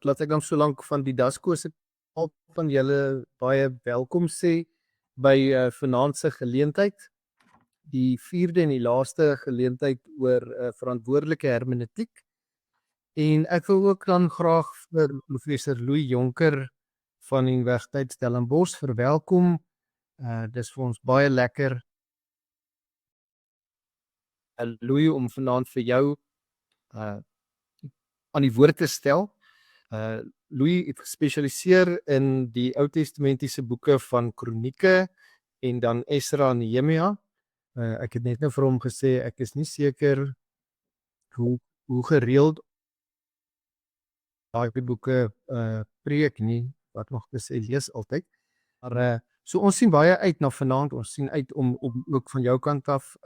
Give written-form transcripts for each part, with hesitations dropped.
laat ek dan so lank van die Dasco se van julle baie welkom sê by vanaand se geleentheid, die 4de en die laaste geleentheid oor verantwoordelike hermeneutiek. En ek wil ook dan graag vir professor Louis Jonker van die Universiteit Stellenbosch verwelkom. Dis vir ons baie lekker, Louis, om vanaand vir jou aan die woord te stel. Louis het gespesialiseer in die Ou Testamentiese boeke van Kronieke en dan Esra en Nehemia. Ek het net nou vir hom gesê ek is nie seker hoe gereeld daai boeke preek nie, wat nog gesê lees altyd. Maar so ons sien baie uit na vanaand, ons sien uit om ook van jou kant af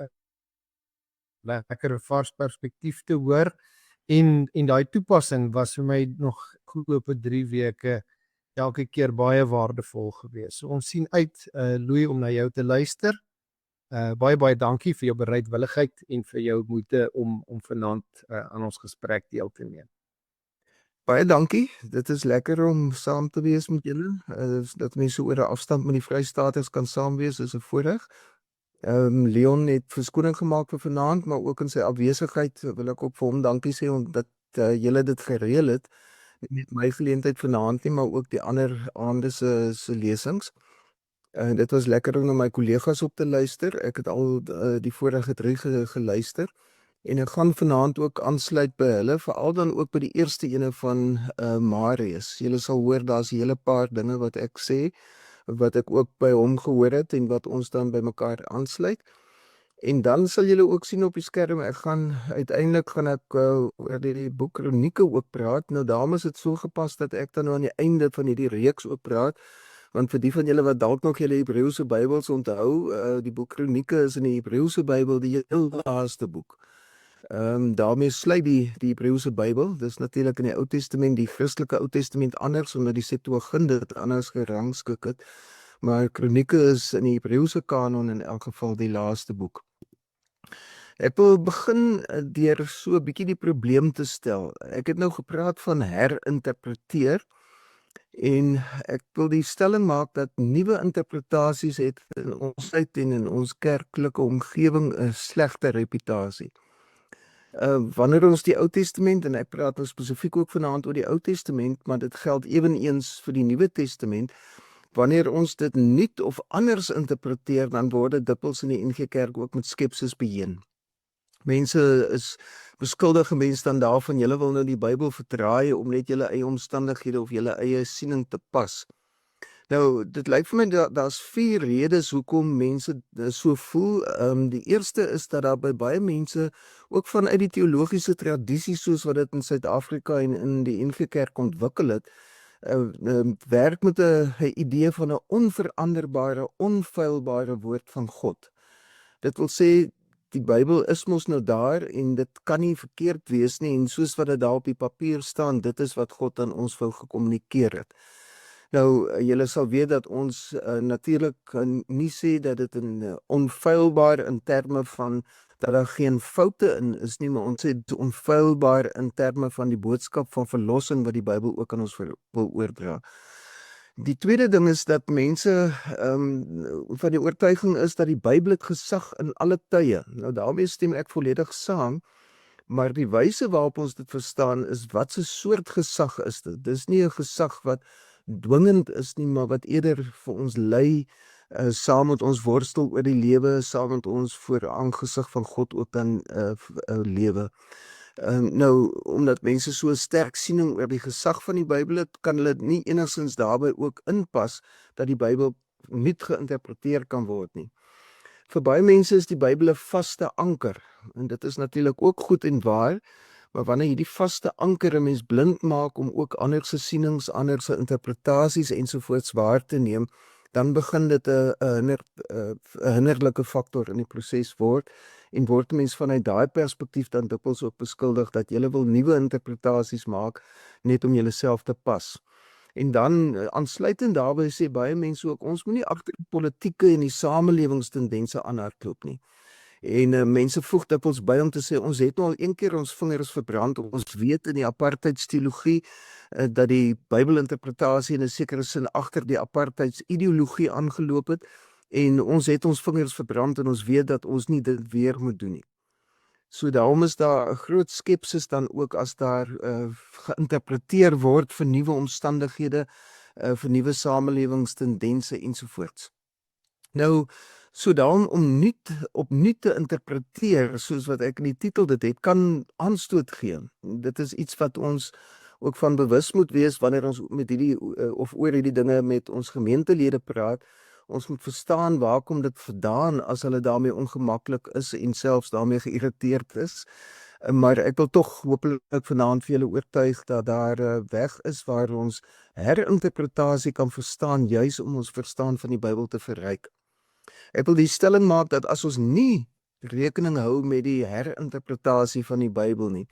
lekker vars perspektief te hoor. En daai toepassing was vir my nog afgelope 3 weke elke keer baie waardevol geweest. So ons sien uit, Louis, om na jou te luister. Baie dankie vir jou bereidwilligheid en vir jou moeite om vanaand aan ons gesprek deel te neem. Baie dankie. Dit is lekker om saam te wees met julle. Dat mense oor 'n afstand met die Vrystaaters kan saam wees, is 'n voorreg. Leon het verskoning gemaak vir vanaand, maar ook in sy afwesigheid wil ek ook vir hom dankie sê omdat julle dit gereël het. Nie my geleentheid vanaand nie, maar ook die ander aande se lesings. Dit was lekker om na my kollegas op te luister. Ek het al die vorige 3 geluister. En ek gaan vanaand ook aansluit by hulle, veral dan ook by die eerste ene van Marius. Julle sal hoor, daar's 'n hele paar dinge wat ek sê, wat ek ook by hom gehoor het en wat ons dan by mekaar aansluit. En dan sal julle ook sien op die skerm, uiteindelik gaan ek oor die boek Kronieke ook praat. Nou daarom is dit so gepas dat ek dan nou aan die einde van hierdie reeks ook praat, want vir die van julle wat dalk nog julle Hebreëse Bybels onthou, die boek Kronieke is in die Hebreëse Bybel die heel laaste boek. Daarmee sluit die Hebreëse Bybel. Dis natuurlik in die Ou Testament, die Christelike Ou Testament anders, omdat die Septuagint dit anders gerangskik het. Maar Kronieke is in die Hebreëse kanon in elk geval die laaste boek. Ek wil begin deur so 'n bietjie die probleem te stel. Ek het nou gepraat van herinterpreteer en ek wil die stelling maak dat nuwe interpretasies het in ons tyd en in ons kerklike omgewing 'n slegte reputasie. Wanneer ons die Ou Testament, en ek praat nou spesifiek ook vanaand oor die Ou Testament, maar dit geld eweneens vir die Nuwe Testament, wanneer ons dit nuut of anders interpreteer, dan word dit dikwels in die NG Kerk ook met skepsis beheen. Mense is beskuldig mense dan daarvan, julle wil nou die Bybel verdraai om net julle eie omstandighede of julle eie siening te pas. Nou, dit lyk vir my daar's 4 redes hoekom mense so voel. Die eerste is dat daar by baie mense, ook vanuit die teologiese tradisie soos wat dit in Suid-Afrika en in die NG Kerk ontwikkel het, werk met 'n idee van 'n onveranderbare, onfeilbare woord van God. Dit wil sê, die Bybel is mos nou daar en dit kan nie verkeerd wees nie, en soos wat dit daar op die papier staan, dit is wat God aan ons wou gekommunikeer het. Nou, julle sal weet dat ons natuurlik nie sê dat dit onfeilbaar in terme van dat daar geen foute in is nie, maar ons sê onfeilbaar in terme van die boodskap van verlossing wat die Bybel ook aan ons wil oordra. Die tweede ding is dat mense van die oortuiging is dat die Bybel het gesag in alle tye. Nou daarmee stem ek volledig saam, maar die wyse waarop ons dit verstaan is wat 'n soort gesag is dit. Dis nie 'n gesag wat dwingend is nie, maar wat eerder vir ons lei, saam met ons worstel oor die lewe, saam met ons voor aangesig van God ook dan lewe. Nou, omdat mense so 'n sterk siening oor die gesag van die Bybel het, kan hulle nie enigstens daarbey ook inpas dat die Bybel nuut geïnterpreteer kan word nie. Vir baie mense is die Bybel 'n vaste anker, en dit is natuurlik ook goed en waar, maar wanneer hierdie vaste anker 'n mens blind maak om ook ander se sienings, ander se interpretasies ensovoorts waar te neem, dan begin dit 'n hinderlike faktor in die proses word, en word mens vanuit daai perspektief dan dikwels ook beskuldig dat jy wil nuwe interpretasies maak net om jouself te pas. En dan aansluitend daarbey sê baie mense ook, ons moenie agter die politieke en die samelewingstendense aanhardloop nie. En mense voeg dikwels by om te sê, ons het nou al een keer ons vingers verbrand, ons weet in die apartheidsteologie dat die Bybelinterpretasie in 'n sekere sin agter die apartheidsideologie aangeloop het, en ons het ons vingers verbrand en ons weet dat ons nie dit weer moet doen nie. So daarom is daar 'n groot skepsis dan ook as daar geïnterpreteer word vir nuwe omstandighede, vir nuwe samelewingstendense ensovoorts. Nou, so daarom om opnuut te interpreteer, soos wat ek in die titel dit het, kan aanstoot gee. Dit is iets wat ons ook van bewus moet wees wanneer ons met hierdie of oor hierdie dinge met ons gemeentelede praat. Ons moet verstaan waar kom dit vandaan as hulle daarmee ongemaklik is en selfs daarmee geïrriteerd is. Maar ek wil tog hopelik vanaand vir julle oortuig dat daar 'n weg is waar ons herinterpretasie kan verstaan, juis om ons verstaan van die Bybel te verryk. Ek wil die stelling maak dat as ons nie rekening hou met die herinterpretasie van die Bybel nie,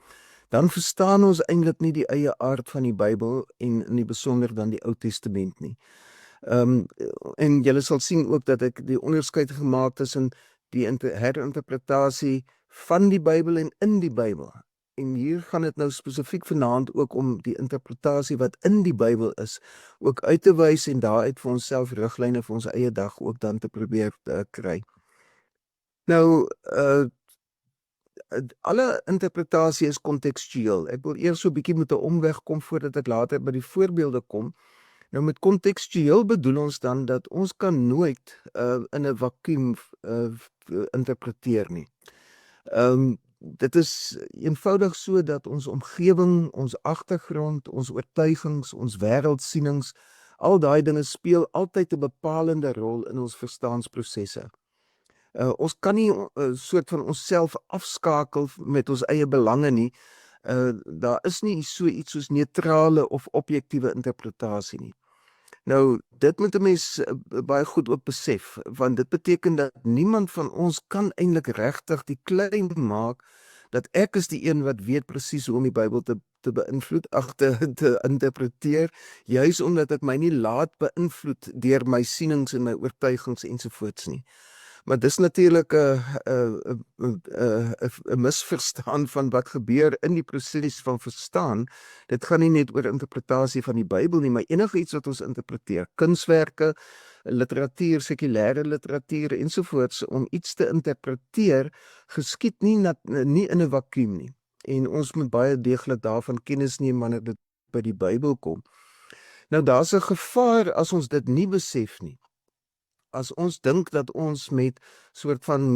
dan verstaan ons eintlik nie die eie aard van die Bybel en in die besonder dan die Ou Testament nie. En julle sal sien ook dat ek die onderskeid gemaak tussen die herinterpretasie van die Bybel en in die Bybel. En hier gaan dit nou spesifiek vanaand ook om die interpretasie wat in die Bybel is, ook uit te wys en daaruit vir onsself riglyne vir ons eie dag ook dan te probeer kry. Nou, alle interpretasie is kontekstueel. Ek wil eers so 'n bietjie met 'n omweg kom voordat ek later by die voorbeelde kom. Nou met kontekstueel bedoel ons dan dat ons kan nooit in 'n vakuum interpreteer nie. Dit is eenvoudig so dat ons omgewing, ons agtergrond, ons oortuigings, ons wêreldsienings, al daai dinge speel altyd 'n bepalende rol in ons verstaansprosesse. Ons kan nie 'n soort van onsself afskakel met ons eie belange nie. Daar is nie so iets soos neutrale of objektiewe interpretasie nie. Nou, dit moet 'n mens baie goed ook besef, want dit beteken dat niemand van ons kan eintlik regtig die claim maak dat ek is die een wat weet presies hoe om die Bybel te beïnvloed, te interpreteer, juis omdat ek my nie laat beïnvloed deur my sienings en my oortuigings ensovoorts nie. Maar dis natuurlik 'n misverstaan van wat gebeur in die proses van verstaan. Dit gaan nie net oor interpretasie van die Bybel nie, maar enigiets wat ons interpreteer, kunswerke, literatuur, sekulêre literatuur ensovoorts, om iets te interpreteer, geskied nie in 'n vakuum nie. En ons moet baie deeglik daarvan kennis neem wanneer dit by die Bybel kom. Nou daar's 'n gevaar as ons dit nie besef nie. As ons dink dat ons met soort van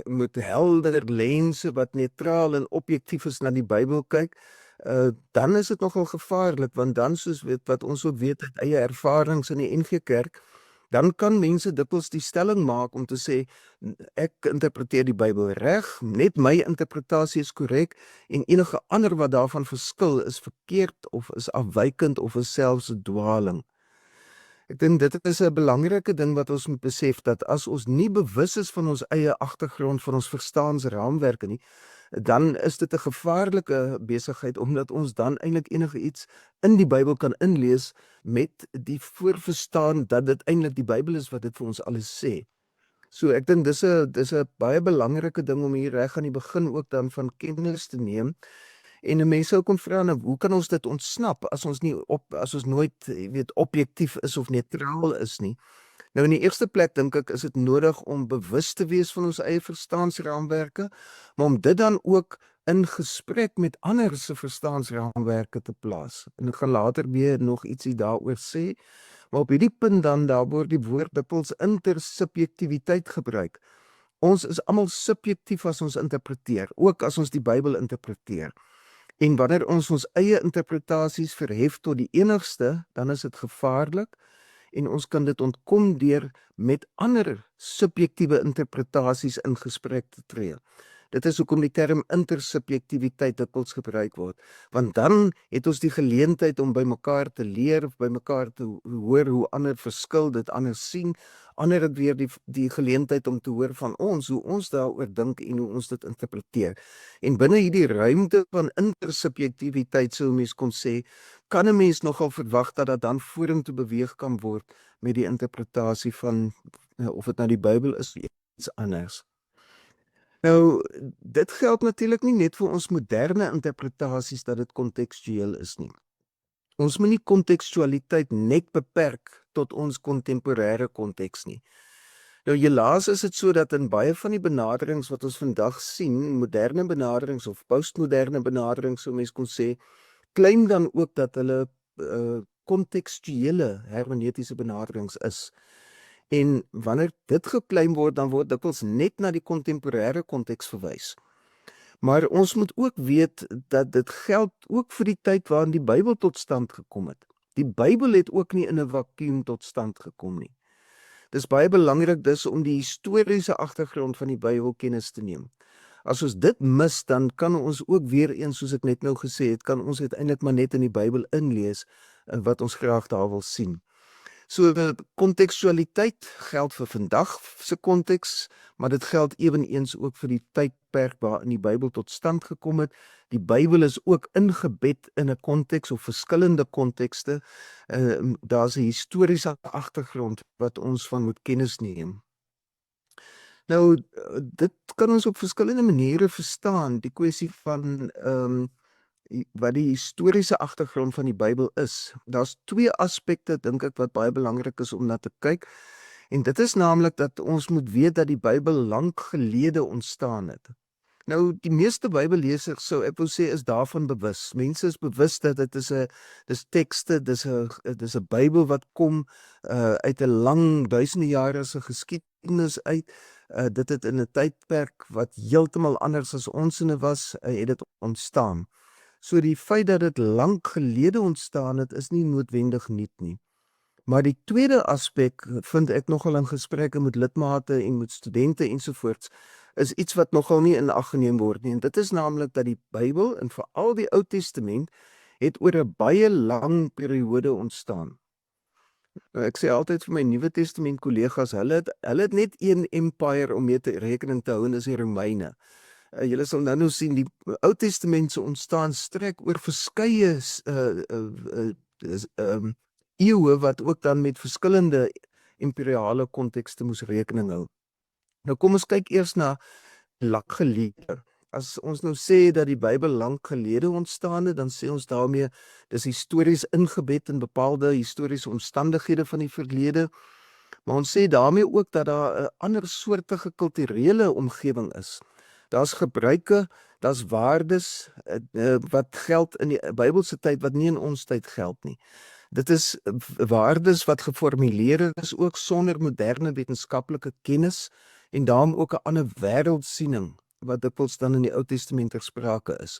met helder lense wat neutraal en objektief is na die Bybel kyk, dan is dit nogal gevaarlik, want dan soos wat ons ook weet uit eie ervarings in die NG Kerk, dan kan mense dikwels die stelling maak om te sê, ek interpreteer die Bybel reg, net my interpretasie is korrek en enige ander wat daarvan verskil is verkeerd of is afwykend of is selfs 'n dwaling. Ek dink dit is 'n belangrike ding wat ons moet besef, dat as ons nie bewus is van ons eie agtergrond, van ons verstaansraamwerke nie, dan is dit 'n gevaarlike besigheid, omdat ons dan eintlik enige iets in die Bybel kan inlees met die voorverstaan dat dit eintlik die Bybel is wat dit vir ons alles sê. So ek dink dis 'n baie belangrike ding om hier reg aan die begin ook dan van kennis te neem. En 'n mens sou kon vra, nou, hoe kan ons dit ontsnap as ons nooit, objektief is of neutraal is nie? Nou in die eerste plek dink ek is dit nodig om bewus te wees van ons eie verstaansraamwerke, maar om dit dan ook in gesprek met ander se verstaansraamwerke te plaas. En ek gaan later weer nog ietsie daaroor sê, maar op hierdie punt dan daar word die woord dikwels intersubjektiwiteit gebruik. Ons is almal subjektief as ons interpreteer, ook as ons die Bybel interpreteer. En wanneer ons eie interpretasies verhef tot die enigste, dan is dit gevaarlik en ons kan dit ontkom deur met ander subjektiewe interpretasies in gesprek te tree. Dit is hoekom die term intersubjektiwiteit dikwels gebruik word, want dan het ons die geleentheid om by mekaar te leer, of by mekaar te hoor hoe ander verskil, dit anders sien, ander het weer die geleentheid om te hoor van ons, hoe ons daaroor dink en hoe ons dit interpreteer. En binne hierdie ruimte van intersubjektiwiteit, sou mens kon sê, kan 'n mens nogal verwag dat dit dan vorentoe beweeg kan word met die interpretasie van, of dit nou die Bybel is, iets anders. Nou, dit geld natuurlik nie net vir ons moderne interpretasies dat dit kontekstueel is nie. Ons moet nie kontekstualiteit net beperk tot ons kontemporêre konteks nie. Nou helaas is dit so dat in baie van die benaderings wat ons vandag sien, moderne benaderings of postmoderne benaderings, so mens kon sê, claim dan ook dat hulle kontekstuele hermeneutiese benaderings is. En wanneer dit geclaim word, dan word dikwels net na die kontemporêre konteks verwys. Maar ons moet ook weet dat dit geld ook vir die tyd waarin die Bybel tot stand gekom het. Die Bybel het ook nie in 'n vakuum tot stand gekom nie. Dis baie belangrik dus om die historiese agtergrond van die Bybel kennis te neem. As ons dit mis, dan kan ons ook weer eens, soos ek net nou gesê het, kan ons uiteindelik maar net in die Bybel inlees wat ons graag daar wil sien. So kontekstualiteit geld vir vandag se konteks, maar dit geld eweneens ook vir die tydperk waarin die Bybel tot stand gekom het. Die Bybel is ook ingebed in 'n konteks of verskillende kontekste. Daar's 'n historiese agtergrond wat ons van moet kennis neem. Nou, dit kan ons op verskillende maniere verstaan, die kwessie van wat die historiese agtergrond van die Bybel is. Daar's twee aspekte, dink ek, wat baie belangrik is om na te kyk. En dit is naamlik dat ons moet weet dat die Bybel lank gelede ontstaan het. Nou, die meeste Bybellesers, sou ek wil sê, is daarvan bewus. Mense is bewus dat dit is tekste, dis 'n Bybel wat kom uit 'n lang duisende jare se geskiedenis uit. Dit het in 'n tydperk wat heeltemal anders as ons in was, het dit ontstaan. So die feit dat dit lank gelede ontstaan het, is nie noodwendig nuut nie. Maar die tweede aspek, vind ek nogal in gesprekke met lidmate en met studente ensovoorts, is iets wat nogal nie in ag geneem word nie. En dit is naamlik dat die Bybel, en veral die Ou Testament, het oor 'n baie lang periode ontstaan. Nou, ek sê altyd vir my Nuwe Testament kollegas, hulle het net een empire om mee te rekening te hou, en dis die Romeine. Julle sal nou sien, die Ou Testament se ontstaan strek oor verskeie eeue wat ook dan met verskillende imperiale kontekste moes rekening hou. Nou kom ons kyk eers na lank gelede. As ons nou sê dat die Bybel lank gelede ontstaan het, dan sê ons daarmee dis histories ingebed in bepaalde historiese omstandighede van die verlede. Maar ons sê daarmee ook dat daar 'n ander soortige kulturele omgewing is. Daar's gebruike, daar's waardes wat geld in die Bybelse tyd wat nie in ons tyd geld nie. Dit is waardes wat geformuleer is ook sonder moderne wetenskaplike kennis en daarom ook 'n ander wêreldsiening wat dikwels dan in die Ou Testament ter sprake is.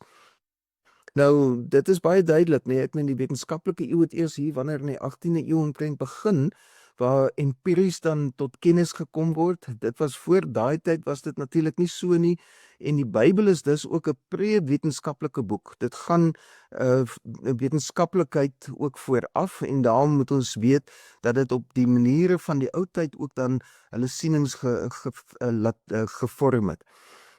Nou, dit is baie duidelik, nee, ek meen die wetenskaplike eeu het eers hier wanneer in die 18de eeu omtrent begin, waar empiries dan tot kennis gekom word. Dit was voor daai tyd was dit natuurlik nie so nie, en die Bybel is dus ook 'n pre-wetenskaplike boek. Dit gaan wetenskaplikheid ook vooraf, en daarom moet ons weet dat dit op die maniere van die ou tyd ook dan hulle sienings gevorm het.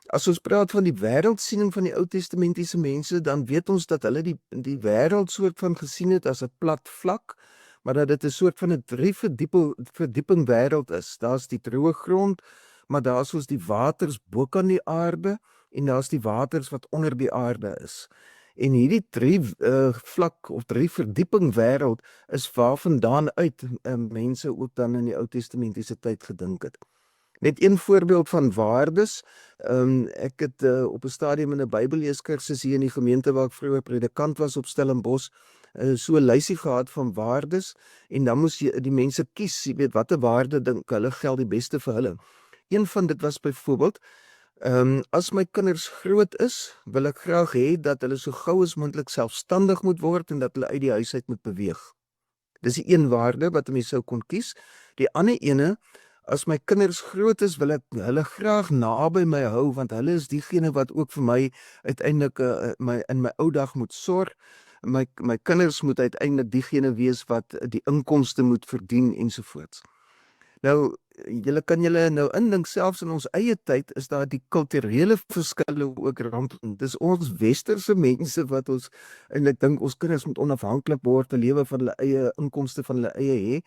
As ons praat van die wêreldsiening van die Ou Testamentiese mense, dan weet ons dat hulle die wêreld soort van gesien het as 'n plat vlak, maar dat dit 'n soort van 'n 3 verdieping wêreld is. Daar's die droë grond, maar daar's soos die waters bokant die aarde, en daar's die waters wat onder die aarde is. En hierdie 3 vlak of 3 verdieping wêreld is waarvandaan uit mense ook dan in die Ou Testamentiese tyd gedink het. Net een voorbeeld van waardes. Ek het op 'n stadium in 'n Bybelleeskursus hier in die gemeente waar ek vroeër predikant was op Stellenbosch, so 'n lysie gehad van waardes, en dan moes die mense kies, jy weet, watter waarde dink hulle geld die beste vir hulle. Een van dit was byvoorbeeld, as my kinders groot is, wil ek graag hê dat hulle so gou as moontlik selfstandig moet word en dat hulle uit die huis uit moet beweeg. Dis die een waarde wat 'n mens sou kon kies. Die ander ene, as my kinders groot is, wil ek hulle graag naby my hou, want hulle is diegene wat ook vir my uiteindelik in my ou dag moet sorg. My kinders moet uiteindelik diegene wees wat die inkomste moet verdien ensovoorts. Nou, kan julle nou indink, selfs in ons eie tyd is daar die kulturele verskille ook rondom. Dis ons westerse mense wat en ek dink ons kinders moet onafhanklik word, te lewe van hulle eie inkomste van hulle eie hê.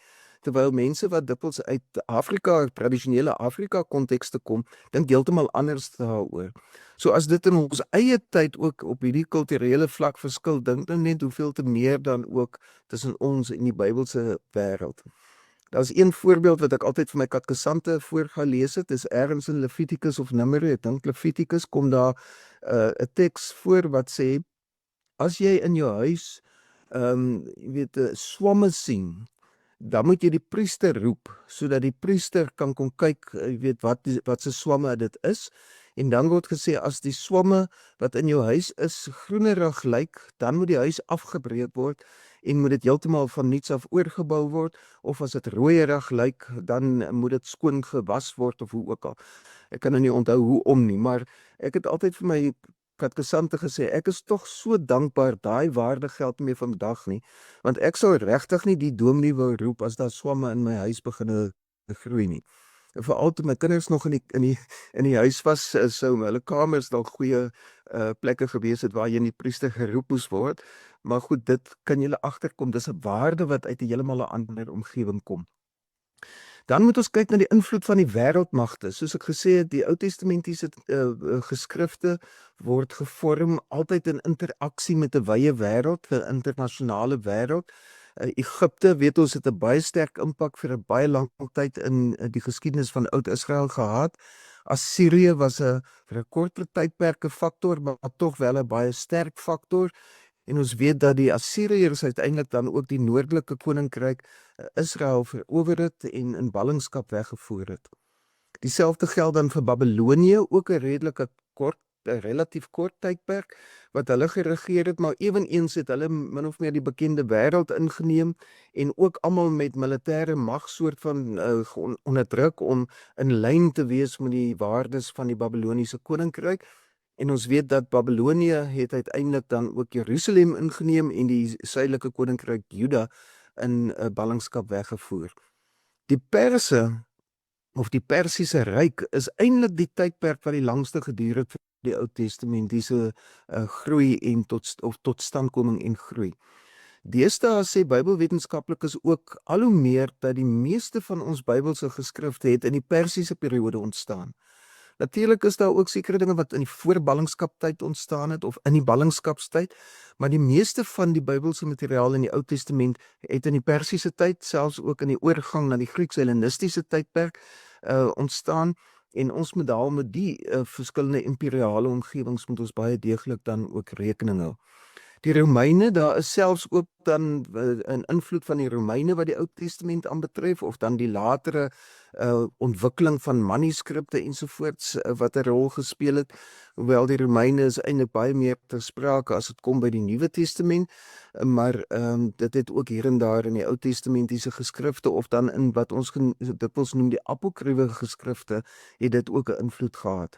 terwyl mense wat dikwels uit Afrika, tradisionele Afrika kontekste kom, dink heeltemal anders daaroor. So as dit in ons eie tyd ook op hierdie kulturele vlak verskil, dink nou net hoeveel te meer dan ook tussen ons en die Bybelse wêreld. Daar's een voorbeeld wat ek altyd vir my katkesante voorgelees het, is ergens in Levitikus of Numeri, ek dink Levitikus kom daar 'n teks voor wat sê, as jy in jou huis swamme sien, dan moet jy die priester roep, sodat die priester kan kom kyk, wat se swamme dit is. En dan word gesê, as die swamme wat in jou huis is groenerig lyk, dan moet die huis afgebreek word en moet dit heeltemal van niets af oorgebou word, of as dit rooierig lyk, dan moet dit skoon gewas word, of hoe ook al. Ek kan nou nie onthou hoe om nie, maar ek het altyd vir my katkesante gesê, ek is tog so dankbaar, daai waarde geld nie meer vandag nie, want ek sou regtig nie die dominee wou roep as daar swamme in my huis begin groei nie. En veral toe my kinders nog in die huis was, sou hulle kamers dalk goeie plekke gewees het waar jy in die priester geroep moes word, maar goed, dit kan julle agterkom, dis 'n waarde wat uit 'n heeltemal 'n ander omgewing kom. Dan moet ons kyk na die invloed van die wêreldmagte. Soos ek gesê het, die Ou Testamentiese geskrifte word gevorm altyd in interaksie met 'n wye wêreld, 'n internasionale wêreld. Egipte, weet ons, het 'n baie sterk impak vir 'n baie lang tyd in die geskiedenis van Oud-Israel gehad. Assirië was vir 'n korter tydperk 'n faktor, maar tog wel 'n baie sterk faktor. En ons weet dat die Assiriërs uiteindelik dan ook die noordelike koninkryk Israel verower het en in ballingskap weggevoer het. Dieselfde geld dan vir Babilonië, ook 'n relatief kort tydperk wat hulle geregeer het, maar eweneens het hulle min of meer die bekende wêreld ingeneem en ook almal met militêre mag soort van onderdruk om in lyn te wees met die waardes van die Babiloniese koninkryk. En ons weet dat Babilonië het uiteindelik dan ook Jerusalem ingeneem en die suidelike koninkryk Juda in ballingskap weggevoer. Die Perse of die Persiese Ryk is eintlik die tydperk wat die langste geduur het vir die Ou Testamentiese groei en totstandkoming en groei. Deesdae sê Bybelwetenskaplikes ook al hoe meer dat die meeste van ons Bybelse geskrifte het in die Persiese periode ontstaan. Natuurlik is daar ook sekere dinge wat in die voorballingskaptyd ontstaan het of in die ballingskapstyd, maar die meeste van die Bybelse materiaal in die Ou Testament het in die Persiese tyd, selfs ook in die oorgang na die Grieks-Hellenistiese tydperk ontstaan, en ons moet daarom met die verskillende imperiale omgewings moet ons baie deeglik dan ook rekening hou. Die Romeine, daar is selfs ook dan 'n invloed van die Romeine wat die Ou Testament aanbetref, of dan die latere ontwikkeling van manuskripte ensovoorts wat 'n rol gespeel het, hoewel die Romeine is eintlik baie meer ter sprake as dit kom by die Nuwe Testament, maar dit het ook hier en daar in die Ou Testamentiese geskrifte, of dan in wat ons dikwels noem die apokriewe geskrifte, het dit ook 'n invloed gehad.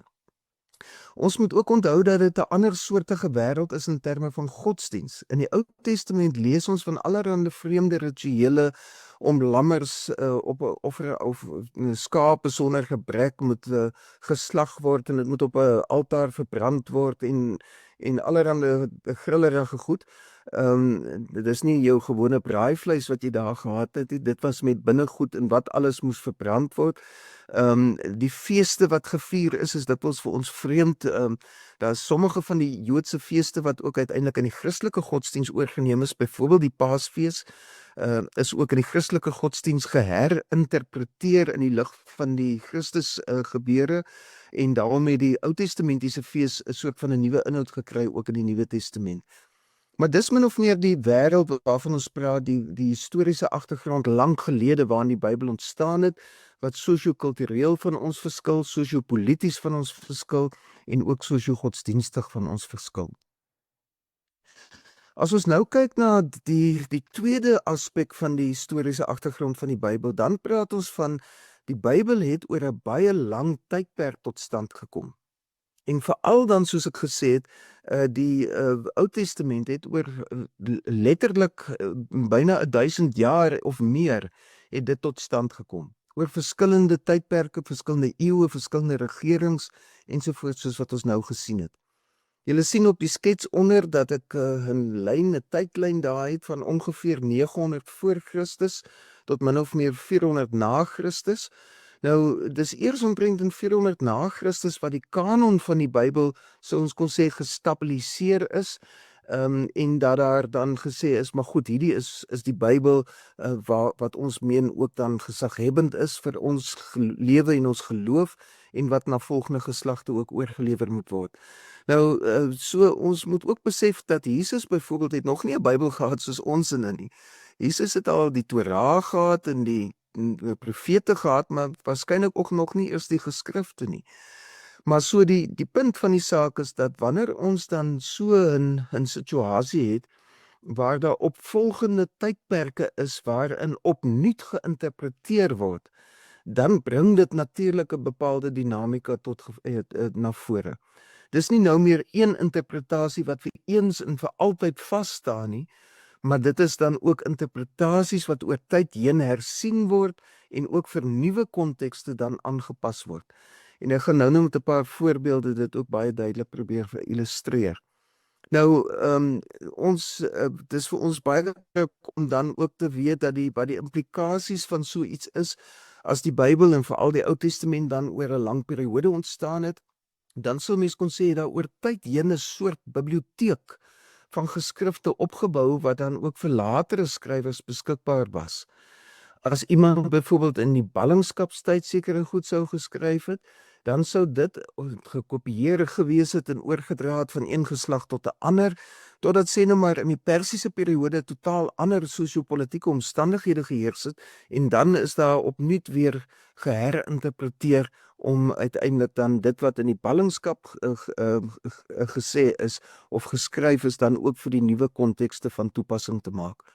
Ons moet ook onthou dat dit 'n ander soortige wêreld is in terme van godsdiens. In die Ou Testament lees ons van allerlei vreemde rituele om lammers op 'n offer of skape sonder gebrek moet geslag word en dit moet op 'n altaar verbrand word en allerlei grillerige goed. Dit is nie jou gewone braaivleis wat jy daar gehad het, dit was met binnegoed en wat alles moes verbrand word. Die feeste wat gevier is dikwels vir ons vreemd. Daar is sommige van die Joodse feeste wat ook uiteindelik in die Christelike godsdiens oorgeneem is, byvoorbeeld die Paasfees, is ook in die Christelike godsdiens geherinterpreteer in die lig van die Christus gebeure, en daarom het die Ou Testamentiese fees 'n soort van 'n nuwe inhoud gekry ook in die Nuwe Testament. Maar dis min of meer die wêreld waarvan ons praat, die historiese agtergrond lank gelede waarin die Bybel ontstaan het, wat sosio-kultureel van ons verskil, sosio-polities van ons verskil en ook sosio-godsdienstig van ons verskil. As ons nou kyk na die tweede aspek van die historiese agtergrond van die Bybel, dan praat ons van die Bybel het oor 'n baie lang tydperk tot stand gekom. En veral dan, soos ek gesê het, die Ou Testament het oor letterlik byna 1000 jaar of meer het dit tot stand gekom. Oor verskillende tydperke, verskillende eeue, verskillende regerings ensovoorts, soos wat ons nou gesien het. Julle sien op die skets onder dat ek 'n tydlyn daar het van ongeveer 900 voor Christus tot min of meer 400 na Christus. Nou, dis eers omtrent in 400 na Christus wat die kanon van die Bybel, sou ons kon sê, gestabiliseer is, en dat daar dan gesê is, maar goed, hierdie is die Bybel wat ons meen ook dan gesaghebend is vir ons lewe en ons geloof en wat na volgende geslagte ook oorgelewer moet word. Nou, so ons moet ook besef dat Jesus byvoorbeeld het nog nie 'n Bybel gehad soos ons in nie. Jesus het al die Torah gehad en die profete gehad, maar waarskynlik ook nog nie eers die geskrifte nie. Maar so die punt van die saak is dat wanneer ons dan so 'n situasie het waar daar opvolgende tydperke is waarin opnuut geïnterpreteer word, dan bring dit natuurlik 'n bepaalde dinamika na vore. Dis nie nou meer een interpretasie wat vir eens en vir altyd vas staan nie, maar dit is dan ook interpretasies wat oor tyd heen hersien word en ook vir nuwe kontekste dan aangepas word. En ek gaan nou met 'n paar voorbeelde dit ook baie duidelik probeer illustreer. Nou, dis vir ons baie belangrik om dan ook te weet dat wat die implikasies van so iets is, as die Bybel en veral die Ou Testament dan oor 'n lang periode ontstaan het, dan sou mens kon sê dat oor tyd heen 'n soort biblioteek van geskrifte opgebou wat dan ook vir latere skrywers beskikbaar was. As iemand byvoorbeeld in die ballingskapstyd sekere goed sou geskryf het, dan sou dit gekopieer gewees het en oorgedra het van een geslag tot 'n ander, totdat sê nou maar in die Persiese periode totaal ander sosio-politieke omstandighede geheers het, en dan is daar opnuut weer geherinterpreteer om uiteindelik dan dit wat in die ballingskap gesê is of geskryf is, dan ook vir die nuwe kontekste van toepassing te maak.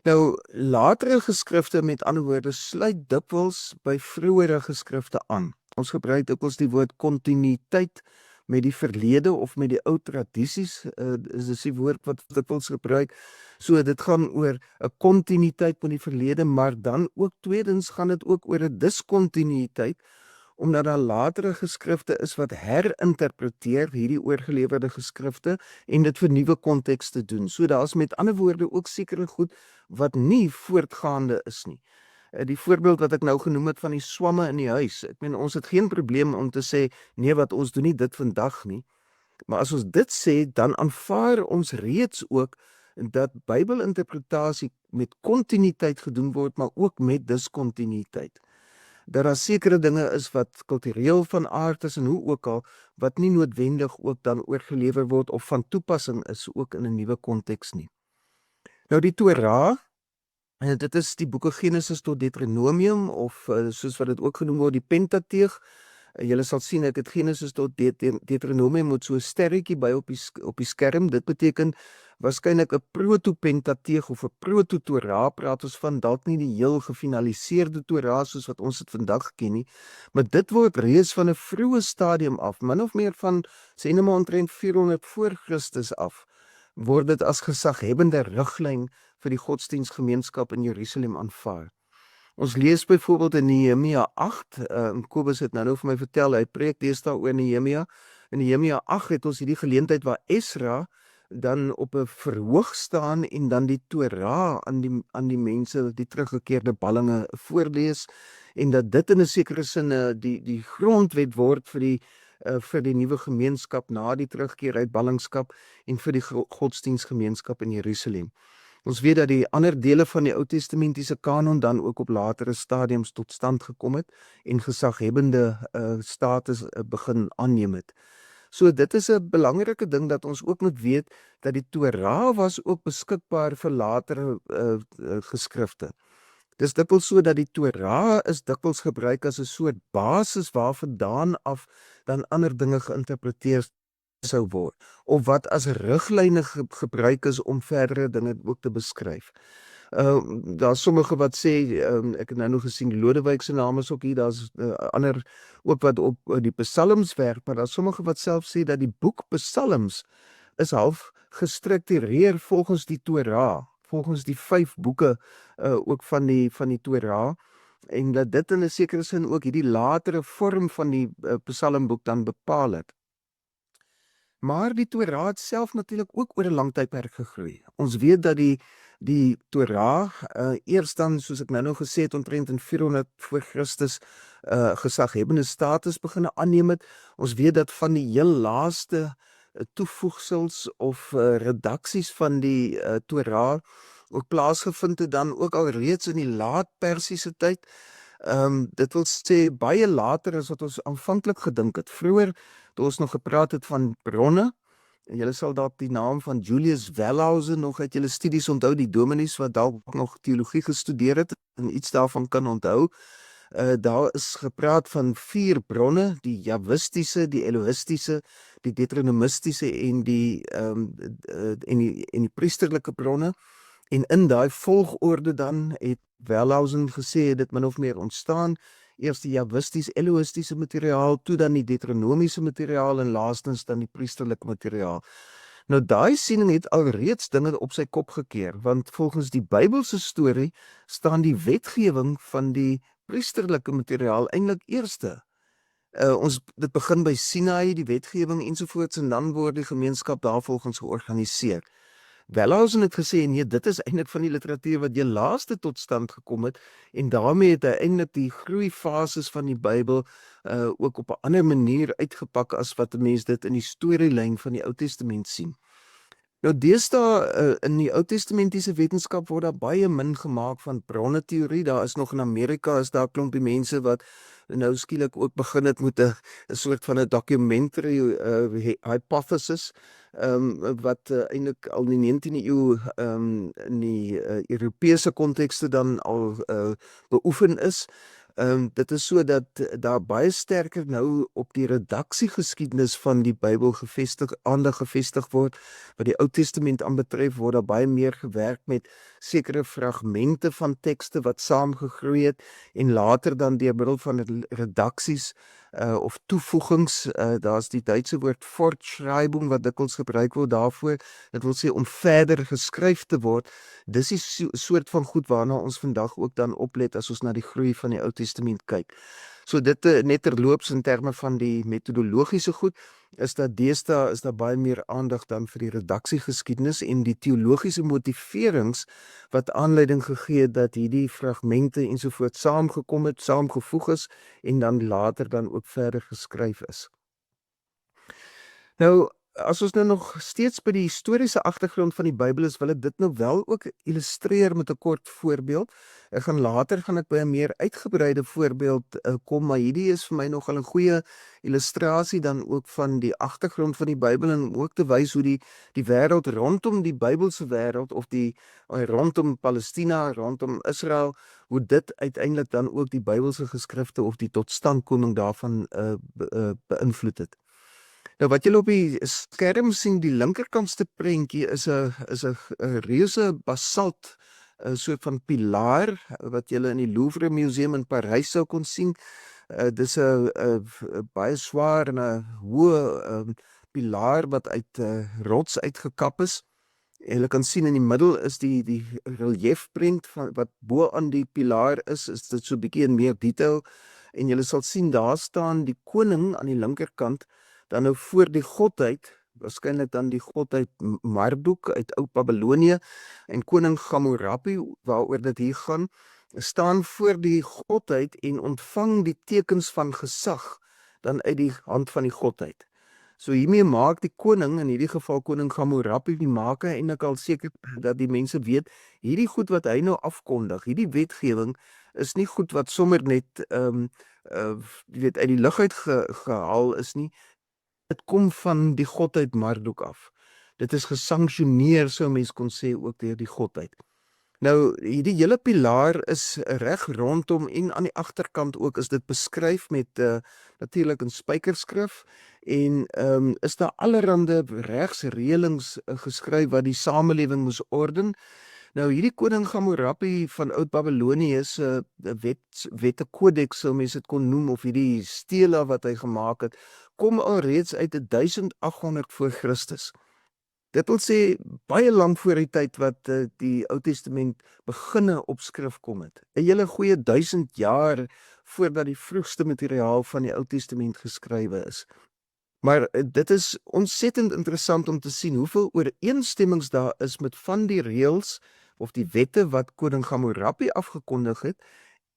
Nou, latere geskrifte, met ander woorde, sluit dikwels by vroeëre geskrifte aan. Ons gebruik dikwels die woord kontinuïteit met die verlede of met die ou tradisies, is die woord wat dikwels gebruik. So dit gaan oor 'n kontinuïteit met die verlede, maar dan ook tweedens gaan dit ook oor 'n diskontinuïteit, omdat daar latere geskrifte is wat herinterpreteer hierdie oorgelewerde geskrifte en dit vir nuwe kontekste doen. So daar's met ander woorde ook sekere goed wat nie voortgaande is nie. Die voorbeeld wat ek nou genoem het van die swamme in die huis. Ek meen, ons het geen probleem om te sê, nee, wat ons doen nie dit vandag nie. Maar as ons dit sê, dan aanvaar ons reeds ook dat Bybelinterpretasie met kontinuïteit gedoen word, maar ook met diskontinuïteit. Dat daar sekere dinge is wat kultureel van aard is en hoe ook al, wat nie noodwendig ook dan oorgelewer word of van toepassing is ook in 'n nuwe konteks nie. Nou die Torah, dit is die boeke Genesis tot Deuteronomium of soos wat dit ook genoem word, die Pentateeg. Julle sal sien ek het Genesis tot Deuteronomium met so 'n sterretjie by op die skerm. Dit beteken waarskynlik 'n proto-Pentateeg of 'n proto-Torah, praat ons van, dalk nie die heel gefinaliseerde Torah soos wat ons dit vandag ken nie, maar dit word reeds van 'n vroeë stadium af, min of meer van sê net maar omtrent 400 voor Christus af, word dit as gesaghebende riglyn vir die godsdienstgemeenskap in Jerusalem aanvaar. Ons lees byvoorbeeld in Nehemia 8, Kobus het nou vir my vertel, hy preek deesdae oor Nehemia. In Nehemia 8 het ons hierdie geleentheid waar Esra dan op 'n verhoog staan en dan die Torah aan die mense, die teruggekeerde ballinge voorlees, en dat dit in 'n sekere sin die grondwet word vir die nuwe gemeenskap na die terugkeer uit ballingskap en vir die godsdienstgemeenskap in Jerusalem. Ons weet dat die ander dele van die Ou Testamentiese kanon dan ook op latere stadiums tot stand gekom het en gesaghebende status begin aanneem het. So dit is 'n belangrike ding dat ons ook moet weet, dat die Torah was ook beskikbaar vir latere geskrifte. Dis dikwels so dat die Torah is dikwels gebruik as 'n soort basis waarvandaan af dan ander dinge geïnterpreteer sou word, of wat as riglyne gebruik is om verdere dinge ook te beskryf. Daar's sommige wat sê, ek het nou nog gesien, Lodewyk se naam is ook hier, daar's ander ook wat op die Psalms werk, maar daar's sommige wat self sê dat die boek Psalms is half gestruktureer volgens die Torah, volgens die 5 boeke ook van die Torah, en dat dit in 'n sekere sin ook hierdie latere vorm van die Psalmboek dan bepaal het. Maar die Torah het self natuurlik ook oor 'n lang tydperk gegroei. Ons weet dat die die Torah, eers dan, soos ek nou gesê het, omtrent in 400 voor Christus, gesaghebende status begin aanneem het. Ons weet dat van die heel laaste toevoegsels of redaksies van die Torah ook plaasgevind het dan ook al reeds in die laat Persiese tyd. Dit wil sê baie later as wat ons aanvanklik gedink het. Vroeër, toe ons nog gepraat het van bronne, en julle sal dalk die naam van Julius Wellhausen nog uit julle studies onthou, die dominees wat dalk nog teologie gestudeer het en iets daarvan kan onthou. Daar is gepraat van 4 bronne, die Jahwistiese, die Elohistiese, die Deuteronomistiese en die priesterlike bronne. En in daai volgorde dan het Wellhausen gesê dit min of meer ontstaan. Eers die Jahwisties-Elohistiese materiaal, toe dan die Deuteronomiese materiaal en laastens dan die priesterlike materiaal. Nou daai siening het alreeds dinge op sy kop gekeer, want volgens die Bybelse storie staan die wetgewing van die priesterlike materiaal eintlik eerste. Dit begin by Sinai, die wetgewing ensovoorts, en dan word die gemeenskap daarvolgens georganiseer. Wellhausen het gesê, nee, dit is eintlik van die literatuur wat jy laaste tot stand gekom het, en daarmee het hy eintlik die groeifases van die Bybel ook op 'n ander manier uitgepak as wat 'n mens dit in die storielyn van die Ou Testament sien. Nou deesdae in die Ou Testamentiese wetenskap word daar baie min gemaak van bronne-teorie. Daar is nog in Amerika is daar 'n klompie mense wat nou skielik ook begin het met 'n soort van 'n documentary hypothesis, wat eintlik al in die 19de eeu in die Europese kontekste dan al beoefen is. Dit is so dat daar baie sterker nou op die redaksiegeskiedenis van die Bybel aandag gevestig word. Wat die Ou Testament aanbetref, word daar baie meer gewerk met sekere fragmente van tekste wat saamgegroei het en later dan deur middel van redaksies of toevoegings, daar's die Duitse woord Fortschreibung wat dikwels gebruik word daarvoor. Dit wil sê om verder geskryf te word. Dis die soort van goed waarna ons vandag ook dan oplet as ons na die groei van die Ou Testament kyk. So dit net terloops in terme van die metodologiese goed, is dat deesdae is daar baie meer aandag dan vir die redaksiegeskiedenis en die teologiese motiverings wat aanleiding gegee het dat hierdie fragmente ensovoorts saamgekom het, saamgevoeg is en dan later dan ook verder geskryf is. Nou, as ons nou nog steeds by die historiese agtergrond van die Bybel is, wil ek dit nou wel ook illustreer met 'n kort voorbeeld. Later gaan ek by 'n meer uitgebreide voorbeeld kom, maar hierdie is vir my nogal 'n goeie illustrasie dan ook van die agtergrond van die Bybel en om ook te wys hoe die wêreld rondom die Bybelse wêreld of rondom Palestina, rondom Israel, hoe dit uiteindelik dan ook die Bybelse geskrifte of die totstandkoming daarvan beïnvloed het. Nou wat julle op die skerm sien, die linkerkantste prentjie is 'n reuse basalt, 'n soort van pilaar wat julle in die Louvre Museum in Parys sou kon sien. Dis 'n baie swaar en 'n hoë pilaar wat uit rots uitgekap is. En julle kan sien in die middel is die reliefprent van wat bo aan die pilaar is dit so 'n bietjie in meer detail. En julle sal sien daar staan die koning aan die linkerkant dan nou voor die godheid, waarskynlik dan die godheid Marduk uit Ou Babilonië en koning Hammurapi, waaroor dit hier gaan, staan voor die godheid en ontvang die tekens van gesag dan uit die hand van die godheid. So hiermee maak die koning, in hierdie geval koning Hammurapi, die maak hy eintlik al seker dat die mense weet, hierdie goed wat hy nou afkondig, hierdie wetgewing is nie goed wat sommer net uit die lug uit gehaal is nie. Dit kom van die godheid Marduk af. Dit is gesanksioneer, sou mens kon sê, ook deur die godheid. Nou, hierdie hele pilaar is reg rondom en aan die agterkant ook is dit beskryf met natuurlik in spykerskrif en is daar allerhande regsreëlings geskryf wat die samelewing moes orden. Nou hierdie koning Hammurapi van Oud-Babilonië se wettekodeks, sou mens dit kon noem, of hierdie stela wat hy gemaak het, kom alreeds uit 1800 voor Christus. Dit wil sê baie lank voor die tyd wat die Ou Testament beginne op skrif kom het. 'n Hele goeie 1000 jaar voordat die vroegste materiaal van die Ou Testament geskrywe is. Maar dit is ontsettend interessant om te sien hoeveel ooreenstemmings daar is met van die reëls of die wette wat koning Hammurabi afgekondig het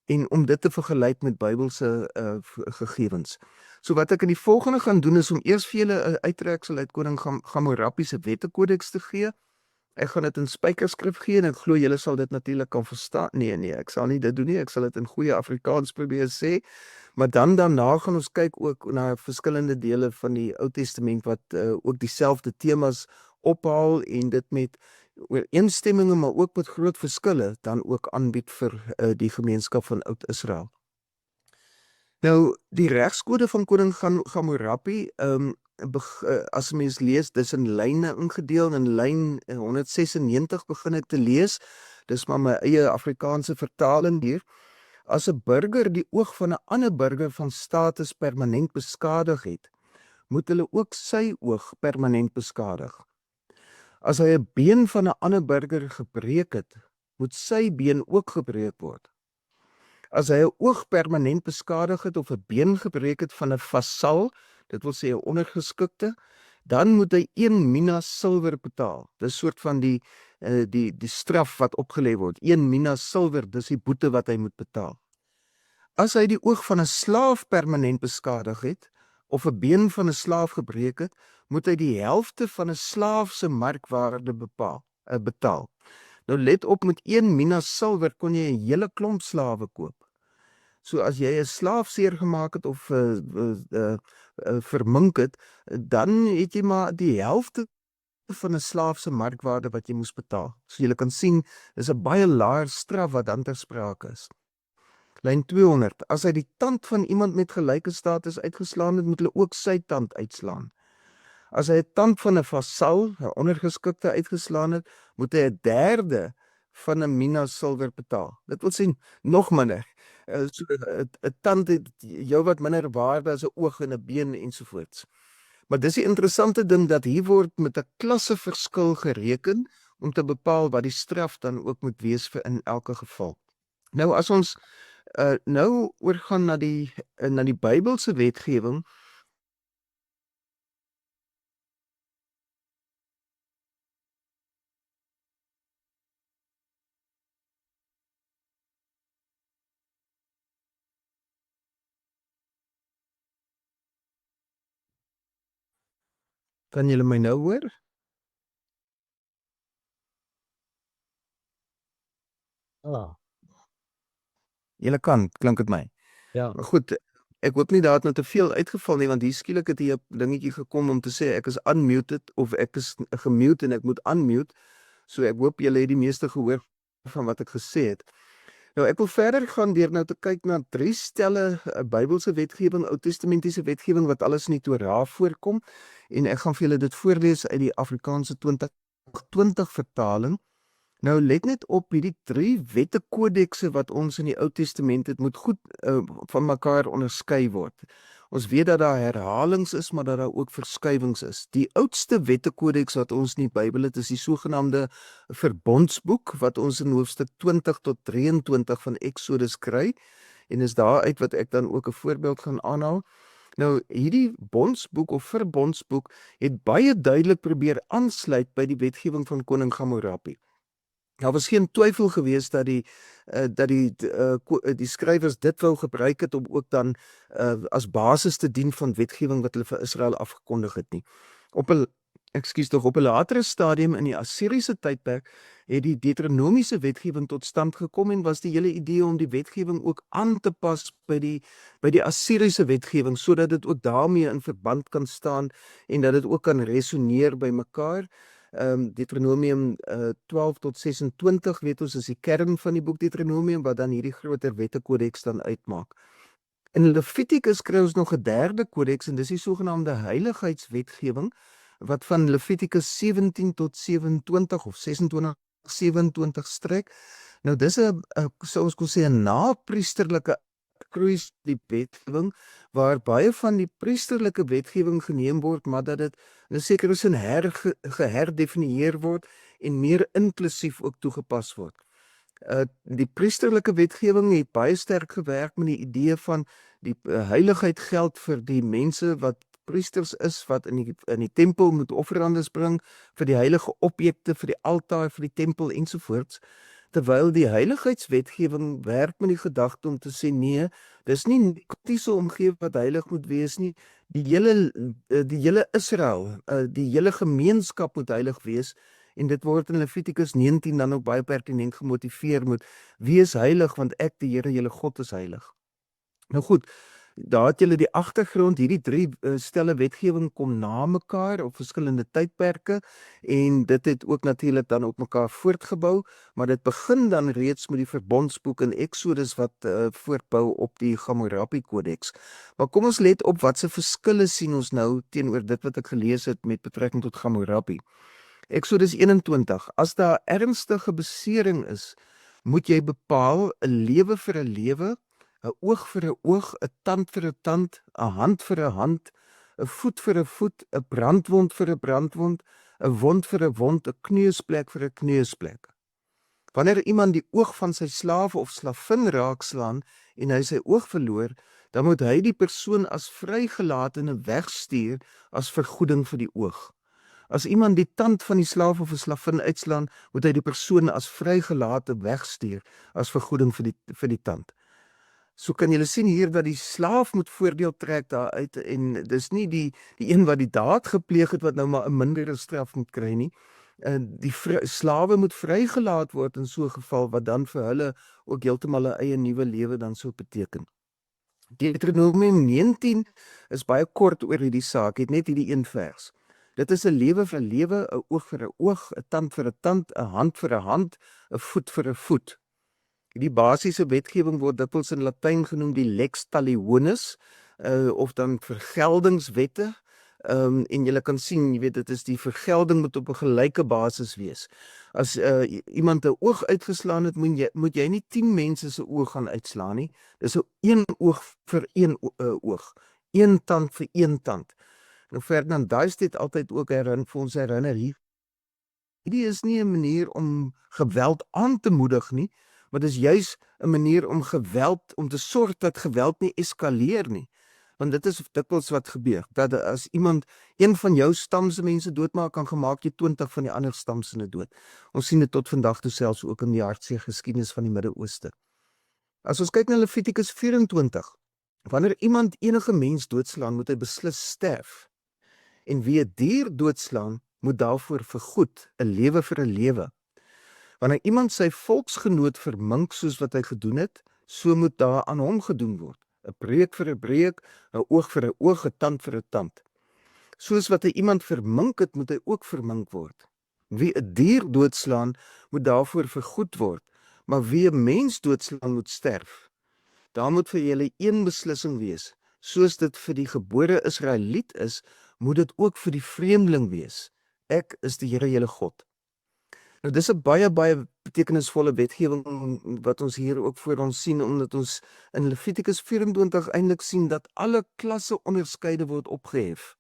en om dit te vergelyk met Bybelse gegevens. So wat ek in die volgende gaan doen is om eers vir julle 'n uittreksel uit koning Hammurabi se wettekodeks te gee. Ek gaan dit in spykerskrif gee en ek glo julle sal dit natuurlik kan verstaan. Nee, ek sal nie dit doen nie. Ek sal dit in goeie Afrikaans probeer sê. Maar daarna gaan ons kyk ook na verskillende dele van die Ou Testament wat ook dieselfde temas ophaal en dit met ooreenstemminge maar ook met groot verskille dan ook aanbied vir die gemeenskap van Oud-Israel. Nou, die regskode van koning Hammurabi, as mens lees, dis in lyne ingedeel, in lyn 196 begin ek te lees, dis maar my eie Afrikaanse vertaling hier. As 'n burger die oog van 'n ander burger van status permanent beskadig het, moet hulle ook sy oog permanent beskadig. As hy 'n been van 'n ander burger gebreek het, moet sy been ook gebreek word. As hy 'n oog permanent beskadig het of 'n been gebreek het van 'n vasal, dit wil sê 'n ondergeskikte, dan moet hy 1 mina silwer betaal. Dis soort van die straf wat opgelê word. 1 mina silwer, dis die boete wat hy moet betaal. As hy die oog van 'n slaaf permanent beskadig het of 'n been van 'n slaaf gebreek het, moet hy die helfte van 'n slaaf se markwaarde betaal. Nou let op, met 1 mina silwer kon jy 'n hele klomp slawe koop. So as jy 'n slaaf seer gemaak het of vermink het, dan het jy maar die helfte van 'n slaaf se markwaarde wat jy moes betaal. So jy kan sien, dis 'n baie laer straf wat dan ter sprake is. Lyn 200. As hy die tand van iemand met gelyke status uitgeslaan het, moet hulle ook sy tand uitslaan. As hy 'n tand van 'n vasal, 'n ondergeskikte uitgeslaan het, moet hy 'n derde van 'n mina silwer betaal. Dit wil sê nog minder. So 'n tand het jou wat minder waarde as 'n oog en 'n been ensovoorts. Maar dis die interessante ding dat hier word met 'n klasseverskil gereken om te bepaal wat die straf dan ook moet wees vir in elke geval. Nou as ons nou oorgaan na die Bybelse wetgewing, kan julle my nou hoor? Julle kan, klink dit my. Ja. Maar goed, ek hoop nie daar het nou te veel uitgeval nie, want hier skielik het hier 'n dingetjie gekom om te sê ek is unmuted of ek is gemute en ek moet unmute. So ek hoop julle het die meeste gehoor van wat ek gesê het. Nou ek wil verder gaan deur nou te kyk na 3 stelle Bybelse wetgewing, Ou Testamentiese wetgewing wat alles in die Torah voorkom en ek gaan vir julle dit voorlees uit die Afrikaanse 2020 vertaling. Nou let net op, hierdie 3 wettekodekse wat ons in die Ou Testament het, moet goed van mekaar onderskei word. Ons weet dat daar herhalings is, maar dat daar ook verskywings is. Die oudste wettekodeks wat ons in die Bybel het, is die sogenaamde Verbondsboek wat ons in hoofstuk 20 tot 23 van Exodus kry en is daaruit wat ek dan ook 'n voorbeeld gaan aanhaal. Nou hierdie bondsboek of verbondsboek het baie duidelik probeer aansluit by die wetgewing van koning Hammurabi. Daar was geen twyfel gewees dat die skrywers dit wou gebruik het om ook dan as basis te dien van wetgewing wat hulle vir Israel afgekondig het nie. Op 'n latere stadium in die Assiriese tydperk het die Deuteronomiese wetgewing tot stand gekom en was die hele idee om die wetgewing ook aan te pas by die Assiriese wetgewing sodat dit ook daarmee in verband kan staan en dat dit ook kan resoneer by mekaar. Deuteronomium 12 tot 26 weet ons is die kern van die boek Deuteronomium wat dan hierdie groter wettekodeks dan uitmaak. In Levitikus kry ons nog 'n derde kodeks en dis die sogenaamde heiligheidswetgewing wat van Levitikus 17 tot 27 of 26 27 strek. Nou dis 'n sou ons kon sê 'n napriesterlike kruis die wetgewing waar baie van die priesterlike wetgewing geneem word, maar dat dit in 'n sekere sin geherdefinieer word en meer inklusief ook toegepas word. Die priesterlike wetgewing het baie sterk gewerk met die idee van die heiligheid geld vir die mense wat priesters is wat in die tempel moet offerandes bring vir die heilige objekte, vir die altaar, vir die tempel ensovoorts. Terwyl die heiligheidswetgewing werk met die gedagte om te sê nee, dis nie die kultiese omgewing wat heilig moet wees nie. Die hele Israel, die hele gemeenskap moet heilig wees. En dit word in Levitikus 19 dan ook baie pertinent gemotiveer met wees heilig want ek die Here julle God is heilig. Nou goed, daar het julle die agtergrond, hierdie 3 stelle wetgewing kom na mekaar op verskillende tydperke en dit het ook natuurlik dan op mekaar voortgebou, maar dit begin dan reeds met die verbondsboek in Exodus wat voortbou op die Hammurabi Kodeks. Maar kom ons let op watse verskille sien ons nou teenoor dit wat ek gelees het met betrekking tot Hammurabi. Exodus 21, as daar ernstige besering is, moet jy bepaal 'n lewe vir 'n lewe, 'n oog vir 'n oog, 'n tand vir 'n tand, 'n hand vir 'n hand, 'n voet vir 'n voet, 'n brandwond vir 'n brandwond, 'n wond vir 'n wond, 'n kneusplek vir 'n kneusplek. Wanneer iemand die oog van sy slaaf of slavin raakslaan en hy sy oog verloor, dan moet hy die persoon as vrygelatene wegstuur as vergoeding vir die oog. As iemand die tand van die slaaf of 'n slavin uitslaan, moet hy die persoon as vrygelate wegstuur as vergoeding vir die tand. So kan julle sien hier dat die slaaf moet voordeel trek daaruit en dis nie die een wat die daad gepleeg het wat nou maar 'n mindere straf moet kry nie. Die slawe moet vrygelaat word in so 'n geval wat dan vir hulle ook heeltemal 'n eie nuwe lewe dan sou beteken. Deuteronomium 19 is baie kort oor hierdie saak, het net hierdie een vers. Dit is 'n lewe vir 'n lewe, 'n oog vir 'n oog, 'n tand vir 'n tand, 'n hand vir 'n hand, 'n voet vir 'n voet. Die basiese wetgewing word dikwels in Latyn genoem die lex talionis, of dan vergeldingswette. En jy kan sien, jy weet, dit is die vergelding moet op 'n gelyke basis wees. As iemand 'n oog uitgeslaan het, moet jy nie 10 mense se oog gaan uitslaan nie. Dis 'n een oog vir een oog, een tand vir een tand. Nou Ferdinand Duist het altyd ook vir ons herinner hier. Hierdie is nie 'n manier om geweld aan te moedig nie, maar dis juis 'n manier om te sorg dat geweld nie eskaleer nie. Want dit is dikwels wat gebeur, dat as iemand een van jou stam se mense doodmaak, kan gemaak jy 20 van die ander stam se dood. Ons sien dit tot vandag toe selfs ook in die hartseer geskiedenis van die Midde-Ooste. As ons kyk na Levitikus 24, wanneer iemand enige mens doodslaan, moet hy beslis sterf. En wie 'n dier doodslaan, moet daarvoor vergoed, 'n lewe vir 'n lewe. Wanneer iemand sy volksgenoot vermink soos wat hy gedoen het, so moet daar aan hom gedoen word. 'n breek vir 'n breek, 'n oog vir 'n oog, 'n tand vir 'n tand. Soos wat hy iemand vermink het, moet hy ook vermink word. Wie 'n dier doodslaan, moet daarvoor vergoed word, maar wie 'n mens doodslaan, moet sterf. Daar moet vir julle een beslissing wees. Soos dit vir die gebore Israeliet is, moet dit ook vir die vreemdeling wees. Ek is die Here julle God. Nou dis 'n baie betekenisvolle wetgewing wat ons hier ook voor ons sien, omdat ons in Levitikus 24 eintlik sien dat alle klasse onderskeide word opgehef.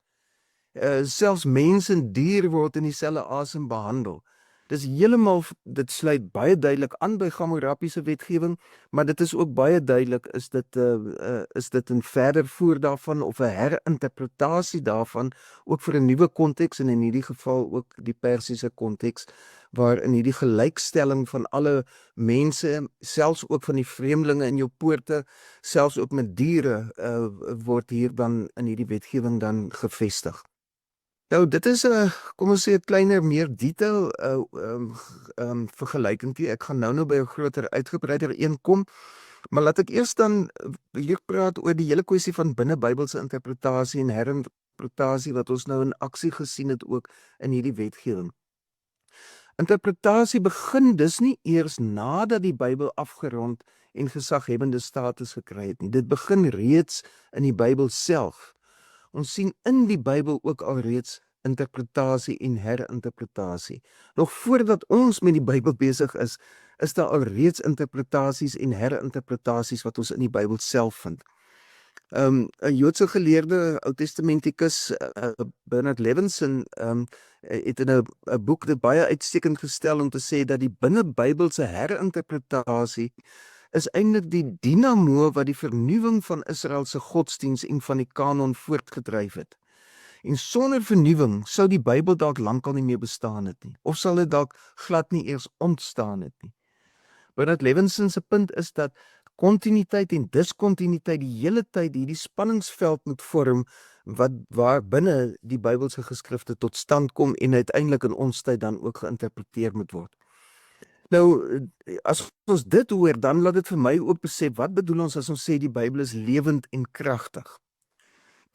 Selfs mens en dier word in dieselfde asem behandel. Dit sluit baie duidelik aan by Hammurabi se wetgewing, maar dit is ook baie duidelik is dit 'n verder voer daarvan of 'n herinterpretasie daarvan, ook vir 'n nuwe konteks en in hierdie geval ook die Persiese konteks, waarin hierdie gelykstelling van alle mense, selfs ook van die vreemdelinge in jou poorte, selfs ook met diere, word hier dan in hierdie wetgewing dan gevestig. Nou, dit is kom ons sê 'n kleiner, meer detail vergelykingkie. Ek gaan nou by 'n groter uitgebreider een kom, maar laat ek eers dan hier praat oor die hele kwessie van binne-Bybelse interpretasie en herinterpretasie wat ons nou in aksie gesien het ook in hierdie wetgewing. Interpretasie begin dus nie eers nadat die Bybel afgerond en gesaghebende status gekry het nie. Dit begin reeds in die Bybel self. Ons sien in die Bybel ook alreeds interpretasie en herinterpretasie. Nog voordat ons met die Bybel besig is daar alreeds interpretasies en herinterpretasies wat ons in die Bybel self vind. 'n Joodse geleerde, Oud-Testamentikus, Bernard Levinson, het in 'n boek dit baie uitstekend gestel om te sê dat die binne-Bybelse herinterpretasie is eintlik die dinamo wat die vernuwing van Israel se godsdiens en van die kanon voortgedryf het. En sonder vernuwing sou die Bybel dalk lankal nie meer bestaan het nie, of sal dit dalk glad nie eers ontstaan het nie. Bernard Levinson se punt is dat kontinuïteit en diskontinuïteit die hele tyd hierdie spanningsveld moet vorm waar binne die Bybelse geskrifte tot stand kom en uiteindelik in ons tyd dan ook geïnterpreteer moet word. Nou, as ons dit hoor, dan laat dit vir my ook besef, wat bedoel ons as ons sê die Bybel is lewend en kragtig?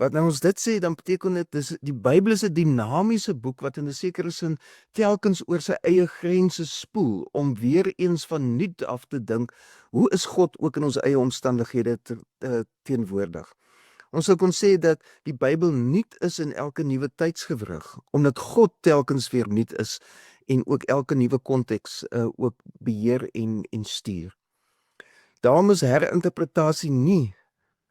Wat nou ons dit sê, dan beteken dit, die Bybel is 'n dinamiese boek wat in 'n sekere sin telkens oor sy eie grense spoel, om weer eens van nuut af te dink, hoe is God ook in ons eie omstandighede teenwoordig? Ons sou kon sê dat die Bybel nuut is in elke nuwe tydsgewrig, omdat God telkens weer nuut is en ook elke nuwe konteks ook beheer en stuur. Daarom is herinterpretasie nie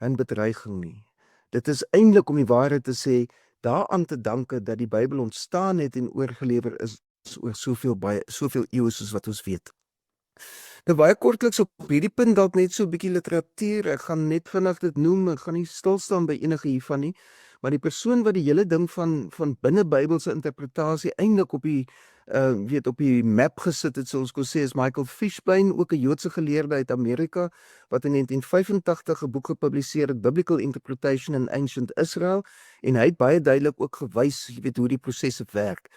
'n bedreiging nie. Dit is eintlik, om die waarheid te sê, daaraan te danke dat die Bybel ontstaan het en oorgelewer is oor soveel eeue soos wat ons weet. Nou baie kortliks op hierdie punt dalk net so 'n bietjie literatuur. Ek gaan net vinnig dit noem, ek gaan nie stil staan by enige hiervan nie, maar die persoon wat die hele ding van binne Bybelse interpretasie eintlik op die map gesit het, soos ons kon sê, is Michael Fishbein, ook 'n Joodse geleerde uit Amerika, wat in 1985 'n boek gepubliseer het, Biblical Interpretation in Ancient Israel, en hy het baie duidelik ook gewys, hoe die prosesse werk.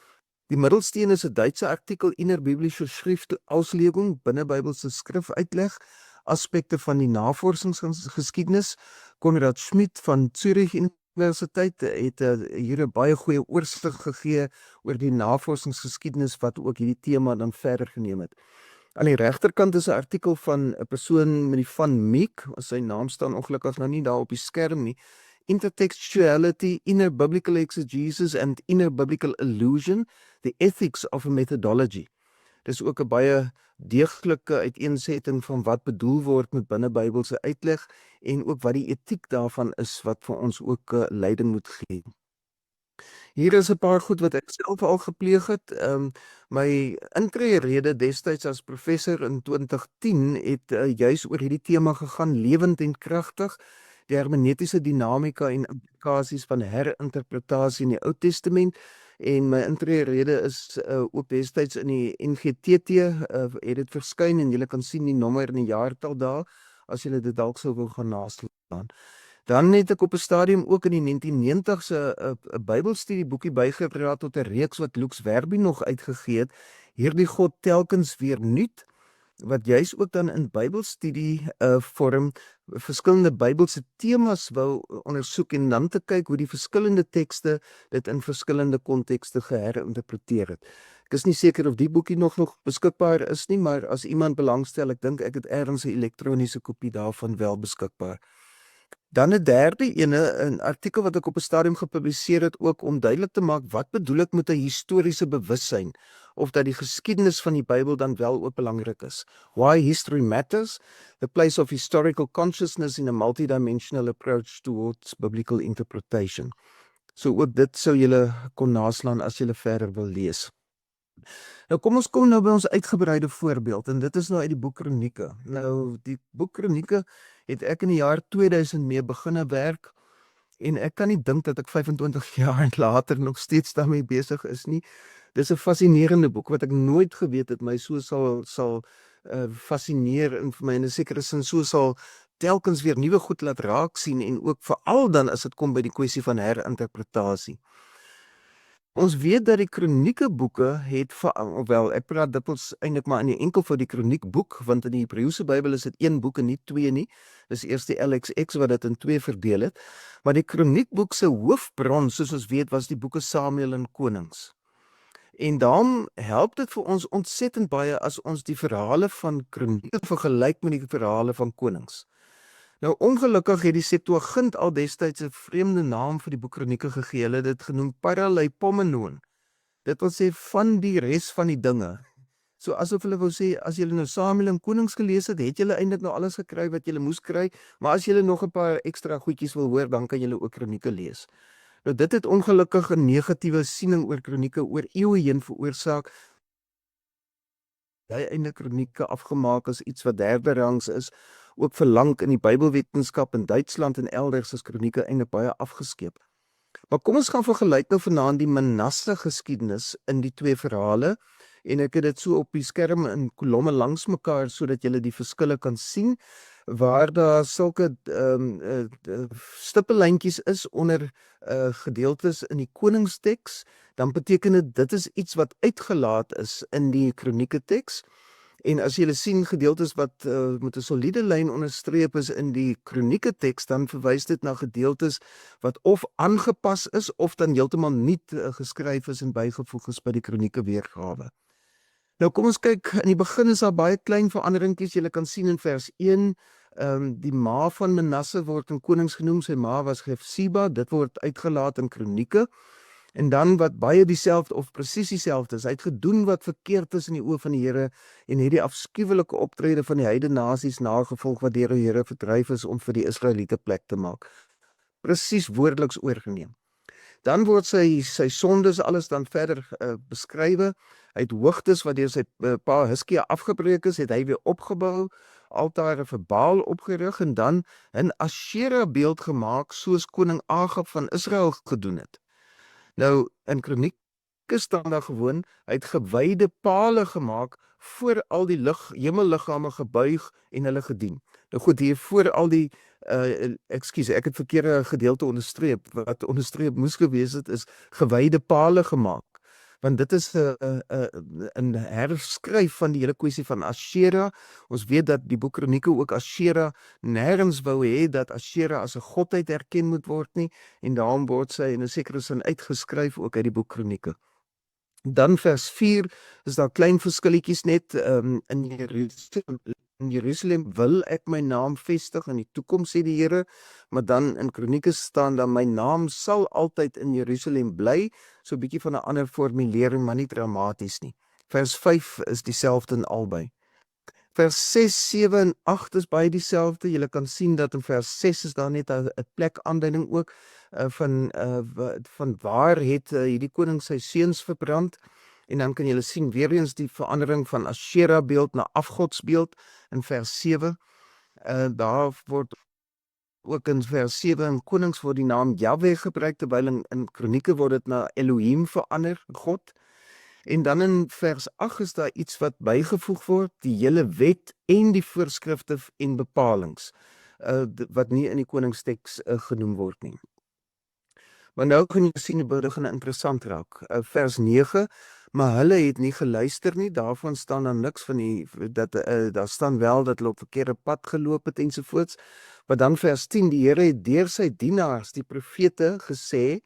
Die middelsteen is 'n Duitse artikel, Innerbiblische Schriftauslegung, binne Bybelse skrifuitleg, aspekte van die navorsingsgeskiedenis. Konrad Schmidt van Zurich Universiteit het hier 'n baie goeie oorsig gegee oor die navorsingsgeskiedenis wat ook hierdie tema dan verder geneem het. Aan die regterkant is 'n artikel van 'n persoon met die van Meek, sy naam staan ongelukkig nou nie daar op die skerm nie. Intertextuality, Inner Biblical Exegesis and Inner Biblical Illusion, the Ethics of a Methodology. Dis ook 'n baie deeglike uiteensetting van wat bedoel word met binne Bybelse uitleg en ook wat die etiek daarvan is wat vir ons ook leiding moet gee. Hier is 'n paar goed wat ek self al gepleeg het. My intreerede destyds as professor in 2010 het juis oor hierdie tema gegaan, lewend en kragtig, die hermeneutiese dinamika en implikasies van herinterpretasie in die Ou Testament. En my intreerede is ook destyds in die NGTT, het dit verskyn en julle kan sien die nommer en die jaartal daar, as julle dit dalk sou wil gaan naslaan. Dan het ek op 'n stadium ook in die 1990s 'n Bybelstudieboekie bygedra tot 'n reeks wat Lux Verbi nog uitgegee het, hierdie God telkens weer nuut, wat juis ook dan in Bybelstudie vorm verskillende Bybelse temas wou ondersoek en dan te kyk hoe die verskillende tekste dit in verskillende kontekste geherinterpreteer het. Ek is nie seker of die boekie nog beskikbaar is nie, maar as iemand belangstel, ek dink ek het ergens 'n elektroniese kopie daarvan wel beskikbaar. Dan 'n derde ene, 'n artikel wat ek op 'n stadium gepubliseer het, ook om duidelik te maak wat bedoel ek met 'n historiese bewussyn, of dat die geskiedenis van die Bybel dan wel ook belangrik is. Why History Matters, the place of historical consciousness in a multidimensional approach towards biblical interpretation. So ook dit sou julle kon naslaan as julle verder wil lees. Nou kom ons kom nou by ons uitgebreide voorbeeld, en dit is nou uit die boek Kronieke. Nou die boek Kronieke het ek in die jaar 2000 mee begine werk, en ek kan nie dink dat ek 25 jaar later nog steeds daarmee besig is nie. Dis 'n fascinerende boek wat ek nooit geweet het my so sal fascineer, en vir my in 'n sekere sin so sal telkens weer nuwe goed laat raak sien, en ook veral dan as dit kom by die kwessie van herinterpretasie. Ons weet dat die kroniekeboeke het, wel, ek praat dikwels eintlik maar in die enkel vir die kroniekboek, want in die Hebreëse Bybel is dit een boek en nie twee nie. Dis eers die LXX wat dit in twee verdeel het. Maar die kroniekboek se hoofbron, soos ons weet, was die boeke Samuel en Konings. En daarom help dit vir ons ontsettend baie as ons die verhale van kronieke vergelyk met die verhale van konings. Nou ongelukkig het die Septuagint al destyds 'n vreemde naam vir die boek Kronieke gegee. Hulle het dit genoem Paraleipomenoon. Dit wil sê van die res van die dinge. So asof hulle wou sê, as julle nou Samuel en Konings gelees het, het julle eintlik nou alles gekry wat julle moes kry, maar as julle nog 'n paar ekstra goedjies wil hoor, dan kan julle ook Kronieke lees. Nou dit het ongelukkig 'n negatiewe siening oor Kronieke oor eeue heen veroorsaak. Hy eintlik Kronieke afgemaak as iets wat derde rangs is, ook verlang in die Bybelwetenskap in Duitsland en elders is Kronieke eintlik baie afgeskeep. Maar kom ons gaan vergelyk nou vanaand die Manasse geskiedenis in die twee verhale en ek het dit so op die skerm in kolomme langs mekaar sodat julle die verskille kan sien waar daar sulke stippellyntjies is onder gedeeltes in die koningsteks, dan beteken dit is iets wat uitgelaat is in die kronieke teks. En as jy sien gedeeltes wat met 'n soliede lyn onderstreep is in die kronieke teks, dan verwys dit na gedeeltes wat of aangepas is of dan heeltemal nuut geskryf is en bygevoeg is by die kronieke weergawe. Nou kom ons kyk, in die begin is daar baie klein veranderingkies. Jy kan sien in vers 1, die ma van Manasse word in konings genoem, sy ma was Hefsiba, dit word uitgelaat in kronieke. En dan wat baie dieselfde of presies dieselfde is, hy het gedoen wat verkeerd is in die oë van die Here en hierdie afskuwelike optrede van die heidene nasies nagevolg wat deur die Here verdryf is om vir die Israeliete plek te maak. Presies woordeliks oorgeneem. Dan word sy sondes alles dan verder beskrywe. Hy het hoogtes wat deur sy pa Hiskia afgebreek is, het hy weer opgebou, altare vir Baal opgerig en dan 'n Asherah beeld gemaak soos koning Agab van Israel gedoen het. Nou, in kronieke staan daar gewoon, hy het gewyde pale gemaak voor al die hemelliggame gebuig en hulle gedien. Nou goed, hier voor al die, ek het verkeerde gedeelte onderstreep, wat onderstreep moes gewees het, is gewyde pale gemaak. Want dit is 'n herskryf van die hele kwessie van Asherah. Ons weet dat die boek Kronieke ook Asherah nêrens wou hê dat Asherah as 'n godheid erken moet word nie, en daarom word sy in 'n sekere sin uitgeskryf ook uit die boek Kronieke. Dan vers 4 is daar klein verskilletjies net in Jerusalem wil ek my naam vestig in die toekoms, sê die Here, maar dan in Kronieke staan dan my naam sal altyd in Jerusalem bly, so 'n bietjie van 'n ander formulering, maar nie dramaties nie. Vers 5 is dieselfde in albei. Vers 6, 7 en 8 is baie dieselfde. Jy kan sien dat in vers 6 is daar net 'n plek aanduiding ook van waar het hierdie koning sy seuns verbrand. En dan kan jy sien weer eens die verandering van Asherah beeld na afgodsbeeld in vers 7. Daar word ook in vers 7 in konings word die naam Jahwe gebruik, terwyl in kronieke word dit na Elohim verander, God. En dan in vers 8 is daar iets wat bygevoeg word, die hele wet en die voorskrifte en bepalings, wat nie in die koningsteks genoem word nie. Maar nou kan jy sien, die begin interessant raak. Vers 9, maar hulle het nie geluister nie, daarvan staan dan niks van daar staan wel dat hulle op verkeerde pad geloop het ensovoorts. Maar dan vers 10, die Here het deur sy dienaars, die profete, gesê,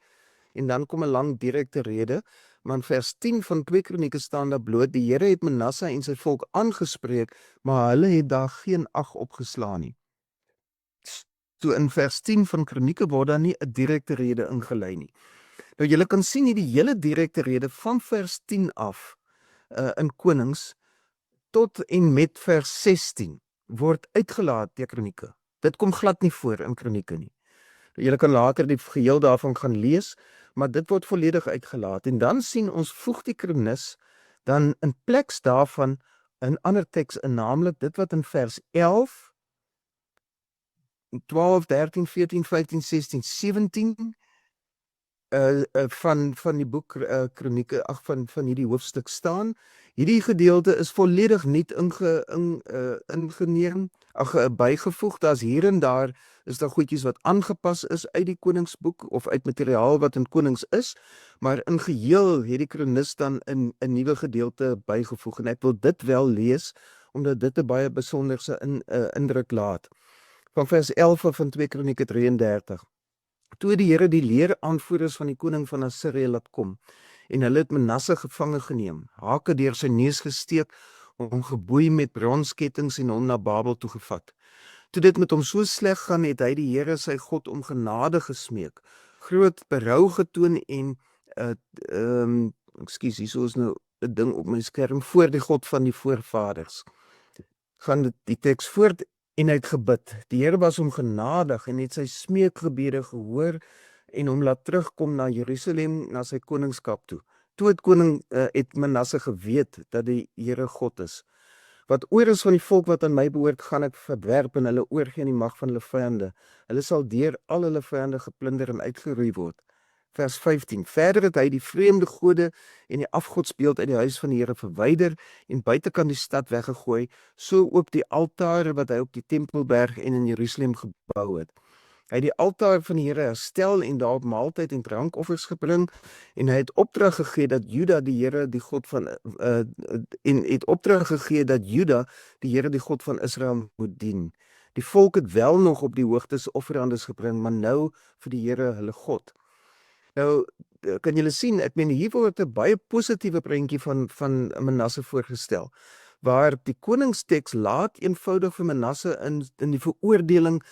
en dan kom 'n lang direkte rede, maar in vers 10 van 2 Kronieke staan daar bloot, die Here het Manasse en sy volk aangespreek, maar hulle het daar geen ag op geslaan nie. So in vers 10 van Kronieke word daar nie 'n direkte rede ingelei nie. Nou julle kan sien hierdie hele direkte rede van vers 10 af in Konings tot en met vers 16 word uitgelaat deur Kronieke. Dit kom glad nie voor in Kronieke nie. Julle kan later die geheel daarvan gaan lees, maar dit word volledig uitgelaat. En dan sien ons voeg die kronikus dan in plek daarvan 'n ander teks in, naamlik dit wat in vers 11, 12, 13, 14, 15, 16, 17 van die boek Kronieke, van hierdie hoofstuk staan. Hierdie gedeelte is volledig niet ingeneem, bygevoeg. Daar's hier en daar is daar goedjies wat aangepas is uit die koningsboek of uit materiaal wat in konings is, maar in geheel het die kronikus dan 'n nuwe gedeelte bygevoeg en ek wil dit wel lees omdat dit 'n baie besonderse indruk laat. Van vers 11 van 2 Kronieke 33. Toe die Here die leeraanvoerders van die koning van Assirië laat kom, en hulle het Manasse gevange geneem, hake deur sy neus gesteek, hom geboei met bronskettinge en hom na Babel toegevat. Toe dit met hom so sleg gaan, het hy die Here sy God om genade gesmeek, groot berou getoon en hierso is nou 'n ding op my skerm, voor die God van die voorvaders. Gaan die teks voort. En hy het gebid. Die Here was hom genadig en het sy smeekgebede gehoor en hom laat terugkom na Jerusalem, na sy koningskap toe. Toe het Manasse geweet dat die Here God is. Wat oor is van die volk wat aan my behoort, gaan ek verwerp en hulle oorgee in die mag van hulle vyande. Hulle sal deur al hulle vyande geplunder en uitgeroei word. Vers 15. Verder het hy die vreemde gode en die afgodsbeeld uit die huis van die Here verwyder en buitekant die stad weggegooi, so ook die altare wat hy op die Tempelberg en in Jerusalem gebou het. Hy het die altaar van die Here herstel en daarop maaltyd en drankoffers gebring en hy het opdrag gegee dat Juda die Here die God van en het opdrag gegee dat Juda die Here die God van Israel moet dien. Die volk het wel nog op die hoogtes offerandes gebring, maar nou vir die Here hulle God. Nou kan julle sien, ek meen hier word 'n baie positiewe prentjie van Manasse voorgestel, waar die koningsteks laat eenvoudig vir Manasse in die veroordeling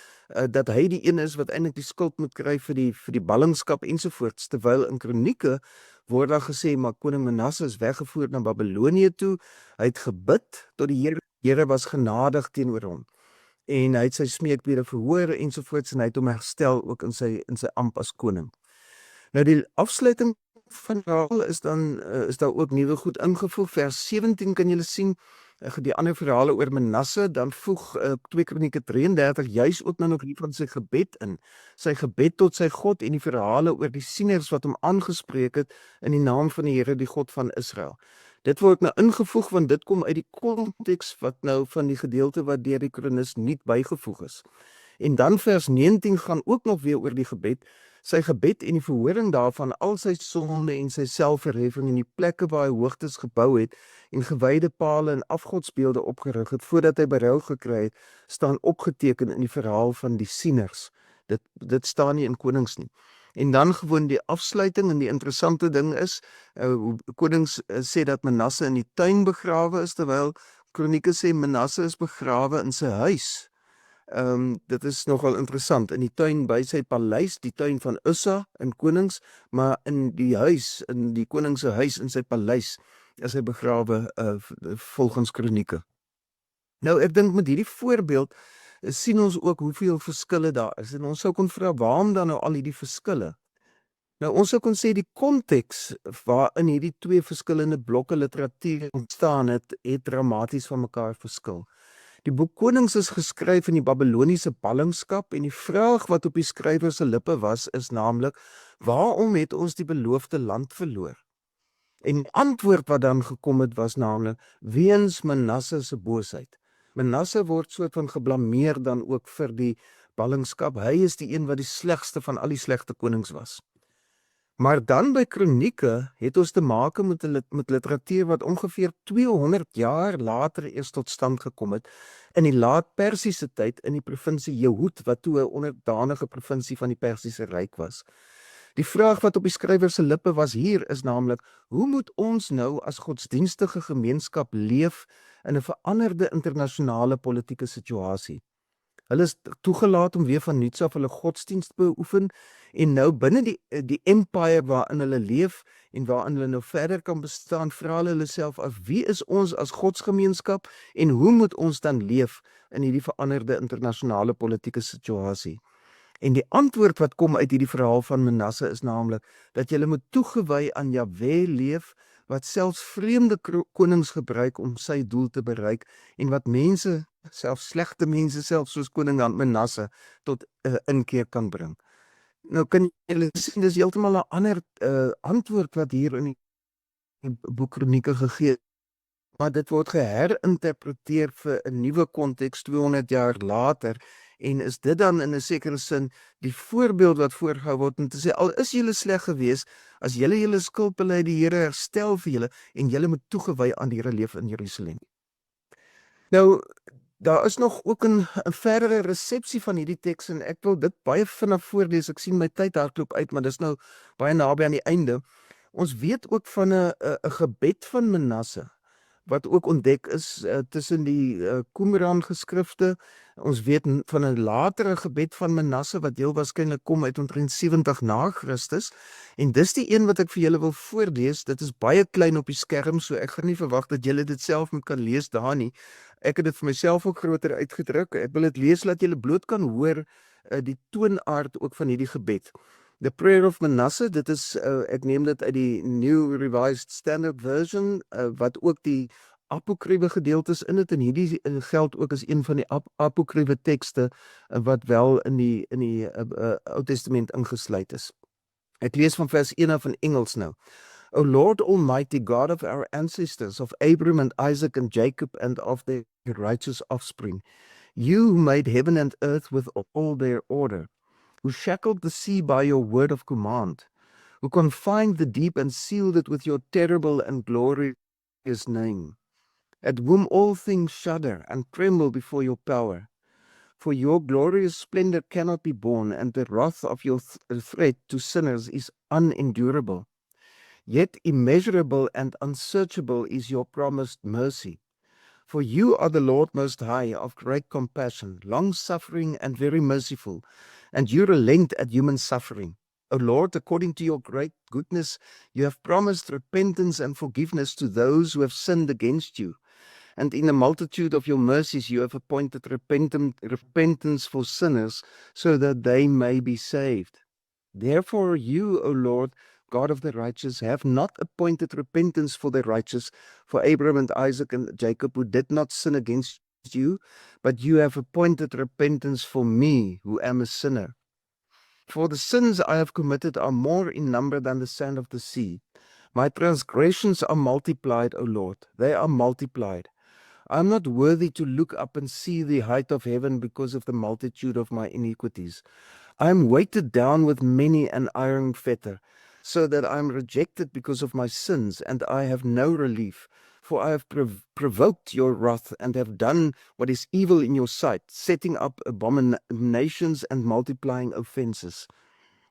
dat hy die een is wat eintlik die skuld moet kry vir die ballingskap ensovoorts, terwyl in Kronieke word daar gesê maar koning Manasse is weggevoer na Babilonië toe, hy het gebid tot die Here was genadig teenoor hom en hy het sy smeekbede verhoor ensovoorts en hy het hom herstel ook in sy amp as koning. Nou die afsluiting van die verhaal is daar ook nuwe goed ingevoeg. Vers 17 kan julle sien, die ander verhale oor Manasse, dan voeg 2 Kronieke 33 juis ook nou nog hier van sy gebed in. Sy gebed tot sy God en die verhale oor die sieners wat hom aangespreek het in die naam van die Here, die God van Israel. Dit word nou ingevoeg want dit kom uit die konteks wat nou van die gedeelte wat deur die kronikus nie bygevoeg is. En dan vers 19 gaan ook nog weer oor die gebed, sy gebed en die verhoring daarvan, al sy sonde en sy selfverheffing en die plekke waar hy hoogtes gebou het en gewyde pale en afgodsbeelde opgerig het voordat hy berou gekry het, staan opgeteken in die verhaal van die sieners. Dit staan nie in konings nie. En dan gewoon die afsluiting en die interessante ding is, konings sê dat Manasse in die tuin begrawe is, terwyl Kronieke sê Manasse is begrawe in sy huis. Dit is nogal interessant, in die tuin by sy paleis, die tuin van Ussa in konings, maar in die huis, in die koningse huis in sy paleis, is hy begrawe volgens Kronieke. Nou ek dink met hierdie voorbeeld sien ons ook hoeveel verskille daar is, en ons sou kon vra, waarom dan nou al hierdie verskille? Nou ons sou kon sê die konteks waarin hierdie twee verskillende blokke literatuur ontstaan het dramaties van mekaar verskil. Die boek Konings is geskryf in die Babiloniese ballingskap en die vraag wat op die skrywer se lippe was is naamlik, waarom het ons die beloofde land verloor? En die antwoord wat dan gekom het was naamlik, weens Manasse se boosheid. Manasse word soort van geblameer dan ook vir die ballingskap. Hy is die een wat die slegste van al die slegte konings was. Maar dan by Kronieke het ons te maak met literatuur wat ongeveer 200 jaar later eers tot stand gekom het, in die laat Persiese tyd in die provinsie Jehud, wat toe 'n onderdanige provinsie van die Persiese Ryk was. Die vraag wat op die skrywer se lippe was hier is naamlik, hoe moet ons nou as godsdienstige gemeenskap leef in 'n veranderde internasionale politieke situasie? Hulle is toegelaat om weer van nuuts af hulle godsdienst te beoefen en nou binne die empire waarin hulle leef en waarin hulle nou verder kan bestaan, vra hulle self af, wie is ons as godsgemeenskap en hoe moet ons dan leef in hierdie veranderde internasionale politieke situasie? En die antwoord wat kom uit hierdie verhaal van Manasse is naamlik, dat jy moet toegewy aan Jahwe leef, wat selfs vreemde konings gebruik om sy doel te bereik en wat mense, selfs slegte mense, selfs soos koning Manasse, tot inkeer kan bring. Nou kan jy sien, dis heeltemal 'n ander antwoord wat hier in die boek Kronieke gegee, maar dit word geherinterpreteer vir 'n nuwe konteks 200 jaar later, en is dit dan in 'n sekere sin die voorbeeld wat voorgehou word om te sê, al is julle sleg gewees, as julle skuld bely, die Here herstel vir julle, en julle moet toegewy aan die Here leef in Jerusalem. Nou, daar is nog ook 'n verdere resepsie van hierdie teks, en ek wil dit baie vinnig voorlees, ek sien my tyd hardloop uit, maar dis nou baie naby aan die einde. Ons weet ook van 'n gebed van Manasse, wat ook ontdek is tussen die Qumran geskrifte. Ons weet van 'n latere gebed van Manasse wat heel waarskynlik kom uit omtrent 70 na Christus, en dis die een wat ek vir julle wil voorlees. Dit is baie klein op die skerm, so ek gaan nie verwag dat julle dit self moet kan lees daar nie. Ek het dit vir myself ook groter uitgedruk. Ek wil dit lees dat julle bloot kan hoor die toonaard ook van hierdie gebed. The Prayer of Manasse, dit is, ek neem dit uit die New Revised Standard Version, wat ook die apokryfe gedeeltes in het, en hierdie geld ook as een van die apokryfe tekste wat wel in die Ou Testament ingesluit is. Ek lees van vers 1 af in Engels nou. O Lord Almighty, God of our ancestors, of Abraham and Isaac and Jacob, and of their righteous offspring, you who made heaven and earth with all their order, who shackled the sea by your word of command, who confined the deep and sealed it with your terrible and glorious name, at whom all things shudder and tremble before your power. For your glorious splendor cannot be borne, and the wrath of your threat to sinners is unendurable. Yet immeasurable and unsearchable is your promised mercy. For you are the Lord Most High, of great compassion, long-suffering and very merciful, and you relent at human suffering. O Lord, according to your great goodness, you have promised repentance and forgiveness to those who have sinned against you. And in the multitude of your mercies you have appointed repentance for sinners, so that they may be saved. Therefore you, O Lord, God of the righteous, have not appointed repentance for the righteous, for Abraham and Isaac and Jacob, who did not sin against you, but you have appointed repentance for me, who am a sinner. For the sins I have committed are more in number than the sand of the sea. My transgressions are multiplied, O Lord, they are multiplied. I am not worthy to look up and see the height of heaven because of the multitude of my iniquities. I am weighted down with many an iron fetter, so that I am rejected because of my sins, and I have no relief. For I have provoked your wrath, and have done what is evil in your sight, setting up abominations and multiplying offenses.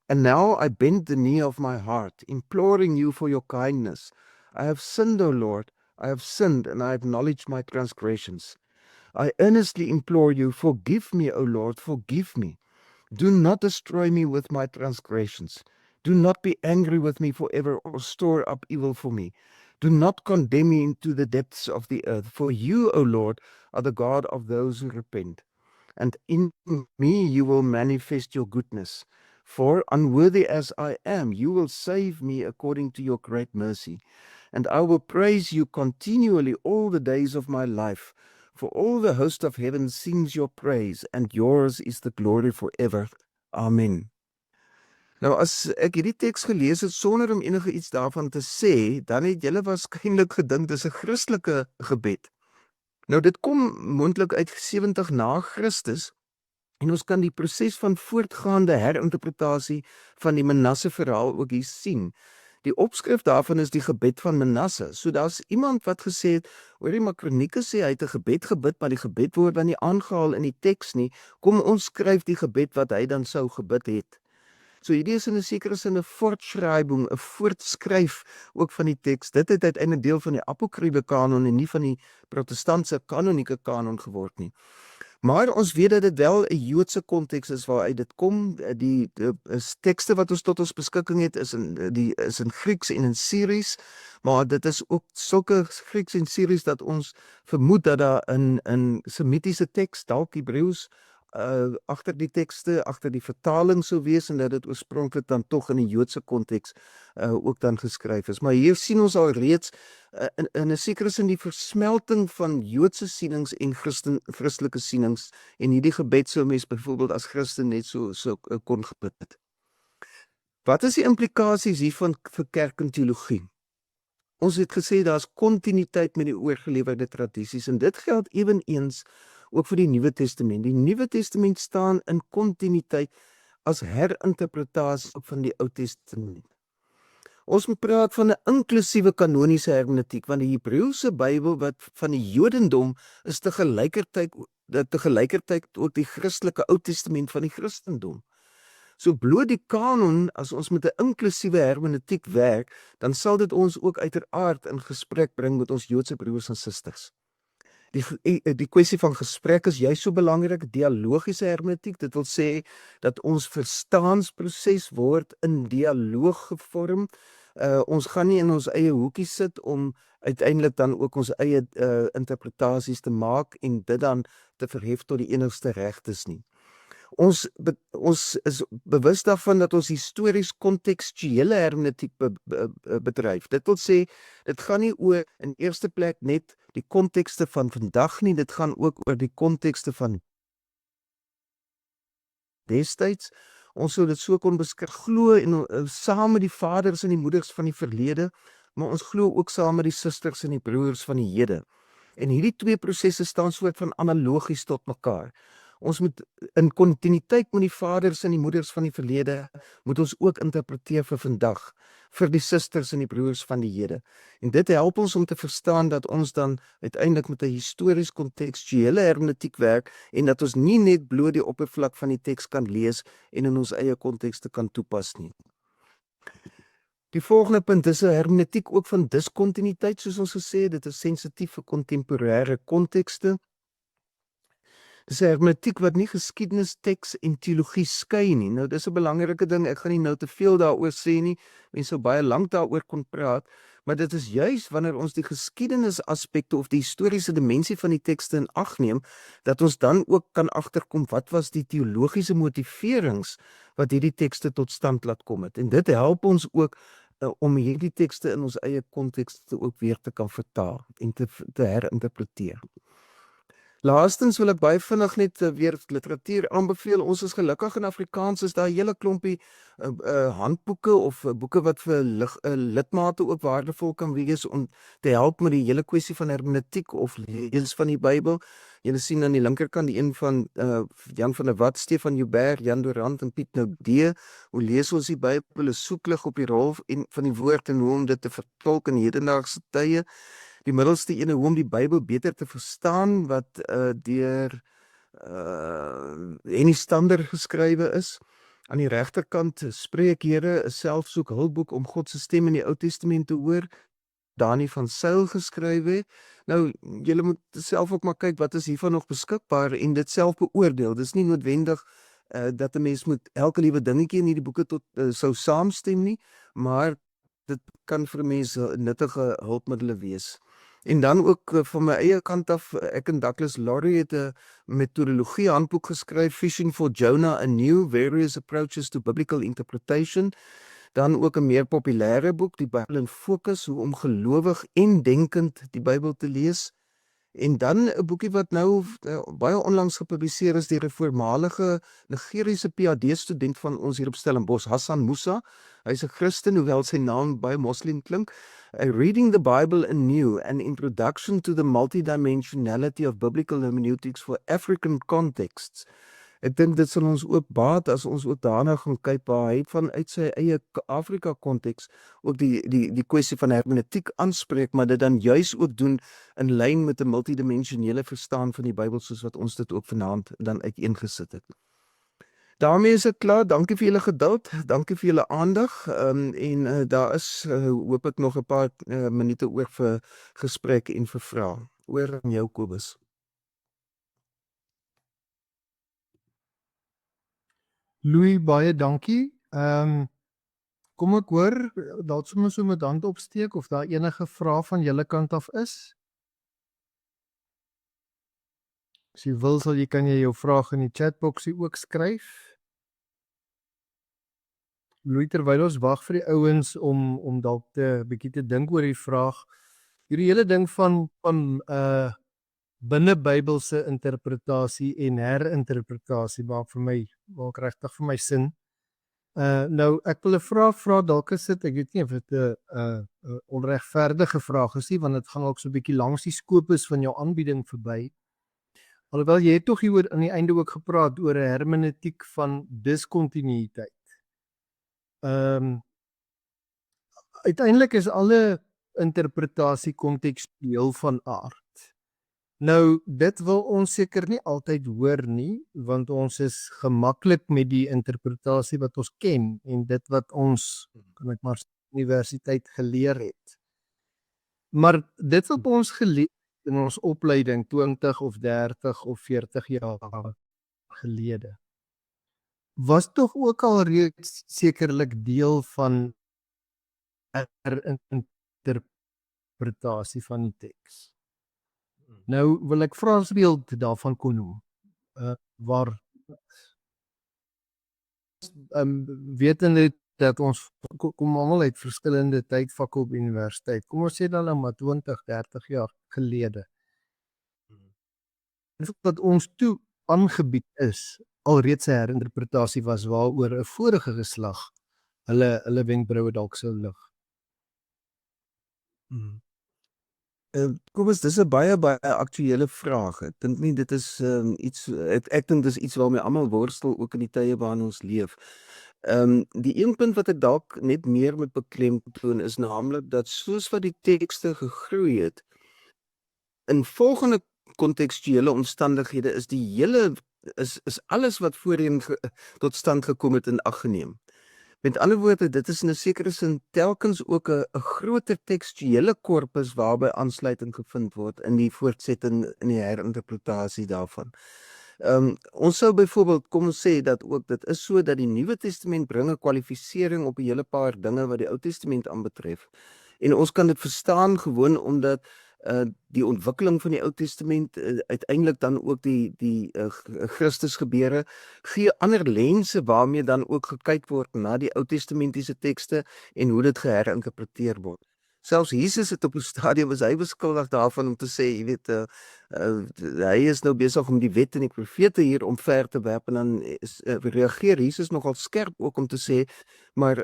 And now I bend the knee of my heart, imploring you for your kindness. I have sinned, O Lord, I have sinned, and I acknowledge my transgressions. I earnestly implore you, forgive me, O Lord, forgive me. Do not destroy me with my transgressions. Do not be angry with me forever, or store up evil for me. Do not condemn me into the depths of the earth. For you, O Lord, are the God of those who repent. And in me you will manifest your goodness. For unworthy as I am, you will save me according to your great mercy. And I will praise you continually all the days of my life. For all the host of heaven sings your praise, and yours is the glory forever. Amen. Nou as ek hierdie teks gelees het sonder om enige iets daarvan te sê, dan het julle waarskynlik gedink dis 'n Christelike gebed. Nou dit kom moontlik uit 70 na Christus, en ons kan die proses van voortgaande herinterpretasie van die Manasse verhaal ook hier sien. Die opskrif daarvan is die gebed van Manasse. So daar's iemand wat gesê het, hoorie, maar Kronieke sê hy het 'n gebed gebid, maar die gebed word dan nie aangehaal in die teks nie. Kom ons skryf die gebed wat hy dan sou gebid het. So hierdie is in 'n sekere sin 'n Fortschreibung, 'n voortskryf ook van die teks. Dit het uiteindelik deel van die apokryfe kanon en nie van die protestantse kanonieke kanon geword nie. Maar ons weet dat dit wel 'n Joodse konteks is waaruit dit kom. Die tekste wat ons tot ons beskikking het is in Grieks en in Syries, maar dit is ook sulke Grieks en Syries dat ons vermoed dat daar in Semitiese teks, dalk Hebreëus, agter die tekste, agter die vertaling sou wees, en dat dit oorspronklik dan tog in die Joodse konteks ook dan geskryf is. Maar hier sien ons al reeds in 'n sekere sin die versmelting van Joodse sienings en Christelike sienings, en hierdie gebed sou mens byvoorbeeld as Christen net so kon gebid het. Wat is die implikasies hiervan vir kerk en teologie? Ons het gesê daar's kontinuïteit met die oorgelewerde tradisies, en dit geld eweneens ook vir die Nuwe Testament. Die Nuwe Testament staan in kontinuïteit as herinterpretasie van die Ou Testament. Ons moet praat van 'n inklusiewe kanoniese hermeneutiek, want die Hebreëse Bybel wat van die Jodendom is te gelykertyd ook die Christelike Ou Testament van die Christendom. So bloot die kanon, as ons met 'n inklusiewe hermeneutiek werk, dan sal dit ons ook uiteraard in gesprek bring met ons Joodse broers en susters. Die kwessie van gesprek is juist so belangrik, dialogiese hermeneutiek. Dit wil sê dat ons verstaansproses word in dialoog gevorm. Ons gaan nie in ons eie hoekie sit om uiteindelik dan ook ons eie interpretasies te maak en dit dan te verhef tot die enigste regtes nie. Ons is bewus daarvan dat ons histories kontekstuele hermeneutiek bedryf. Dit wil sê, dit gaan nie oor in eerste plek net die kontekste van vandag nie, dit gaan ook oor die kontekste van destyds. ons sou dit so kon glo en saam met die vaders en die moeders van die verlede, maar ons glo ook saam met die susters en die broers van die hede. En hierdie twee prosesse staan soort van analogies tot mekaar. Ons moet in kontinuïteit met die vaders en die moeders van die verlede moet ons ook interpreteer vir vandag, vir die susters en die broers van die hede. En dit help ons om te verstaan dat ons dan uiteindelik met 'n histories kontekstuele hermeneutiek werk en dat ons nie net bloot die oppervlak van die teks kan lees en in ons eie kontekste kan toepas nie. Die volgende punt is 'n hermeneutiek ook van diskontinuïteit, soos ons gesê het, dit is sensitief vir kontemporêre kontekste. Dis 'n hermeneutiek wat nie geskiedenis, teks en teologie skei nie. Nou dis 'n belangrike ding. Ek gaan nie nou te veel daaroor sê nie. Mense sou baie lank daaroor kon praat, maar dit is juis wanneer ons die geskiedenis aspekte of die historiese dimensie van die tekste in ag neem, dat ons dan ook kan agterkom wat was die teologiese motiverings wat hierdie tekste tot stand laat kom het. En dit help ons ook om hierdie tekste in ons eie kontekste ook weer te kan vertaal en te herinterpreteer. Laastens wil ek baie vinnig net weer literatuur aanbeveel. Ons is gelukkig in Afrikaans is daar 'n hele klompie handboeke of boeke wat vir lidmate ook waardevol kan wees om te help met die hele kwessie van hermeneutiek of lees van die Bybel. Julle sien aan die linkerkant die een van Jan van der Walt, Stefan Joubert, Jan Durant en Piet Noudee. Hoe lees ons die Bybel? 'n Soeklig op die rol van die woord en hoe om dit te vertolk in hedendaagse tye. Die middelste ene, hoe om die Bybel beter te verstaan, wat deur Henny Stander geskrywe is. Aan die regterkant Spreekhere, 'n selfsoek hulpboek om God se stem in die Ou Testament te hoor. Dani van Sail geskryf het. Nou, julle moet self ook maar kyk wat is hiervan nog beskikbaar en dit self beoordeel. Dis nie noodwendig dat 'n mens moet elke liewe dingetjie in hierdie boeke tot sou saamstem nie, maar dit kan vir mense nuttige hulpmiddels wees. En dan ook van my eie kant af, ek en Douglas Laurie het 'n metodologie handboek geskryf, Fishing for Jonah Anew, Various Approaches to Biblical Interpretation. Dan ook 'n meer populêre boek, Die Bybel in Fokus, hoe om gelowig en denkend die Bybel te lees. En dan 'n boekie wat nou baie onlangs gepubliseer is deur 'n voormalige Nigeriese PhD-student van ons hier op Stellenbosch, Hassan Musa. Hy's 'n Christen, hoewel sy naam baie moslim klink. Reading the Bible Anew, an Introduction to the Multidimensionality of Biblical Hermeneutics for African Contexts. Ek dink dit sal ons ook baat as ons ook daarna gaan kyk waar hy vanuit sy eie Afrika konteks ook die kwessie van hermeneutiek aanspreek, maar dit dan juis ook doen in lyn met 'n multidimensionele verstaan van die Bybel soos wat ons dit ook vanaand dan uiteengesit het. Daarmee is dit klaar. Dankie vir julle geduld, dankie vir julle aandag. Daar is hoop ek nog 'n paar minute oor vir gesprek en vir vrae. Oor aan jou, Kobus. Louis, baie dankie. Kom ek hoor, dalk sommer so met hand opsteek of daar enige vrae van julle kant af is. As jy wil, kan jy jou vraag in die chatboxie ook skryf. Louis, terwyl ons wag vir die ouens om dalk 'n bietjie te dink oor die vraag. Hierdie hele ding van binne Bybelse interpretasie en herinterpretasie maak regtig vir my sin. Nou ek wil 'n vraag vra, dalk is dit, ek weet nie of dit 'n onregverdige vraag is nie, want dit gaan ook so 'n bietjie langs die skopus van jou aanbieding verby. Alhoewel jy het tog hier aan die einde ook gepraat oor 'n hermeneutiek van diskontinuïteit. Uiteindelik is alle interpretasie kontekstueel van aard. Nou, dit wil ons seker nie altyd hoor nie, want ons is gemaklik met die interpretasie wat ons ken en dit wat ons, kan ek maar universiteit geleer het. Maar dit wat ons geleer in ons opleiding 20 of 30 of 40 jaar gelede, was tog ook al reeds sekerlik deel van 'n interpretasie van die teks. Nou wil ek vra as beeld daarvan kon noem. Waar wetende dat ons kom almal uit verskillende tydvakke op universiteit. Kom ons sê dan nou maar 20, 30 jaar gelede. Wat ons toe aangebied is alreeds 'n herinterpretasie was waaroor 'n vorige geslag hulle wenkbroue dalk sou lig. Kobus, dis 'n baie aktuële vraag. Ek dink nie dit is iets ek dink dis iets waarmee almal worstel ook in die tye waarin ons leef. Die een punt wat ek dalk net meer moet beklemtoon is naamlik dat soos wat die tekste gegroei het, in volgende kontekstuele omstandighede is die hele is alles wat voorheen tot stand gekom het in ag geneem. Met ander woorde, dit is in 'n sekere sin telkens ook 'n groter tekstuele korpus waarby aansluiting gevind word in die voortsetting in die herinterpretasie daarvan. Ons sou byvoorbeeld kom ons sê dat ook dit is so dat die Nuwe Testament bring 'n kwalifisering op 'n hele paar dinge wat die Ou Testament aanbetref. En ons kan dit verstaan gewoon omdat die ontwikkeling van die Ou Testament uiteindelik dan ook die Christus gebeure gee ander lense waarmee dan ook gekyk word na die Ou Testamentiese tekste en hoe dit geherinterpreteer word. Selfs Jesus het op 'n stadium was hy beskuldig daarvan om te sê, jy weet, hy is nou besig om die wet en die profete hier omver te werp en dan reageer Jesus nogal skerp ook om te sê, maar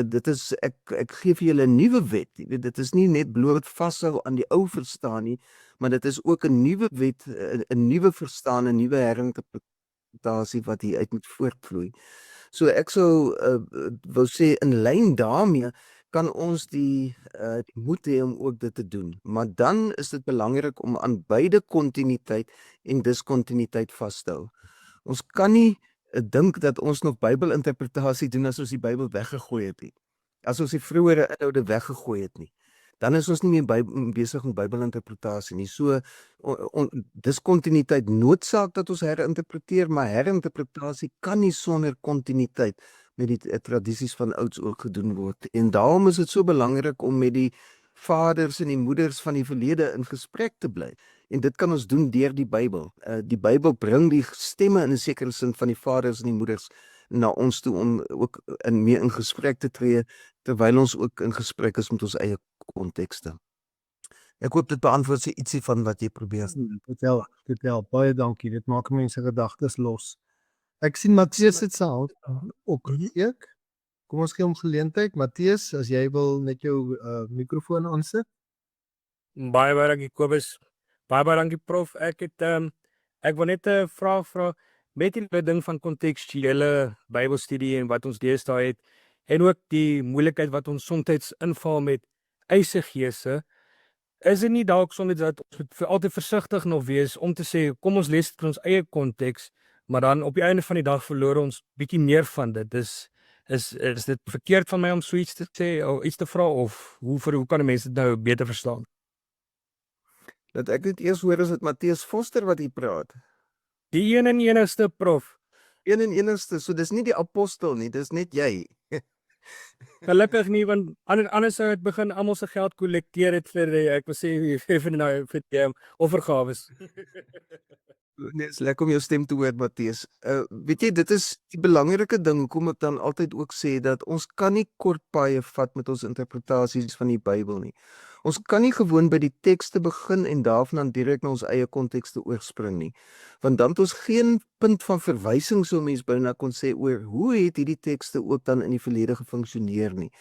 dit is ek gee vir julle 'n nuwe wet. Jy weet, dit is nie net bloot vashou aan die ou verstaan nie, maar dit is ook 'n nuwe wet, 'n nuwe verstaan, 'n nuwe herinterpretasie wat hier uit moet voortvloei. So ek sou wou sê in lyn daarmee kan ons die moed hê om ook dit te doen. Maar dan is dit belangrik om aan beide kontinuïteit en diskontinuïteit vas te hou. Ons kan nie dink dat ons nog Bybelinterpretasie doen as ons die Bybel weggegooi het nie. As ons die vroeëre inhoude weggegooi het nie. Dan is ons nie meer besig met Bybelinterpretasie nie. So diskontinuïteit noodsaak dat ons herinterpreteer, maar herinterpretasie kan nie sonder kontinuïteit met die tradisies van ouds ook gedoen word. En daarom is dit so belangrik om met die vaders en die moeders van die verlede in gesprek te bly. En dit kan ons doen deur die Bybel. Die Bybel bring die stemme in 'n sekere sin van die vaders en die moeders na ons toe om ook mee in gesprek te tree terwyl ons ook in gesprek is met ons eie kontekste. Ek hoop dit beantwoord sy ietsie van wat jy probeer. Dit help. Baie dankie. Dit maak mense gedagtes los. Ek sien Matteus het sy hand ook geek. Kom ons gee hom geleentheid. Matteus, as jy wil net jou mikrofoon aansit. Baie dankie Kobus. Baie dankie prof. Ek wil net 'n vraag vra met die ding van kontekstuele Bybelstudie en wat ons deesdae het en ook die moeilikheid wat ons soms inval met eisegese. Is dit nie dalk soms dat ons moet altyd versigtig nog wees om te sê kom ons lees dit in ons eie konteks, maar dan op die einde van die dag verloor ons bietjie meer van dit. Is dit verkeerd van my om so iets te sê of iets te vra of hoe kan mense dit nou beter verstaan? Dat ek dit eers hoor is dit Matteus Foster wat hier praat. Die een en enigste prof. Een en enigste, so dis nie die apostel nie, dis net jy. Gelukkig nie, want anders sou dit begin almal se geld kollekteer het vir ek wil sê vir die offergawes. Nee, is lekker om jou stem te hoor, Matteus. Weet jy, dit is die belangrike ding hoekom ek dan altyd ook sê dat ons kan nie kort paaie vat met ons interpretasies van die Bybel nie. Ons kan nie gewoon by die tekste begin en daarvan dan direk na ons eie konteks oorspring nie. Want dan het ons geen punt van verwysing so mens byna kon sê oor hoe het hierdie tekste ook dan in die verlede gefunksioneer nie.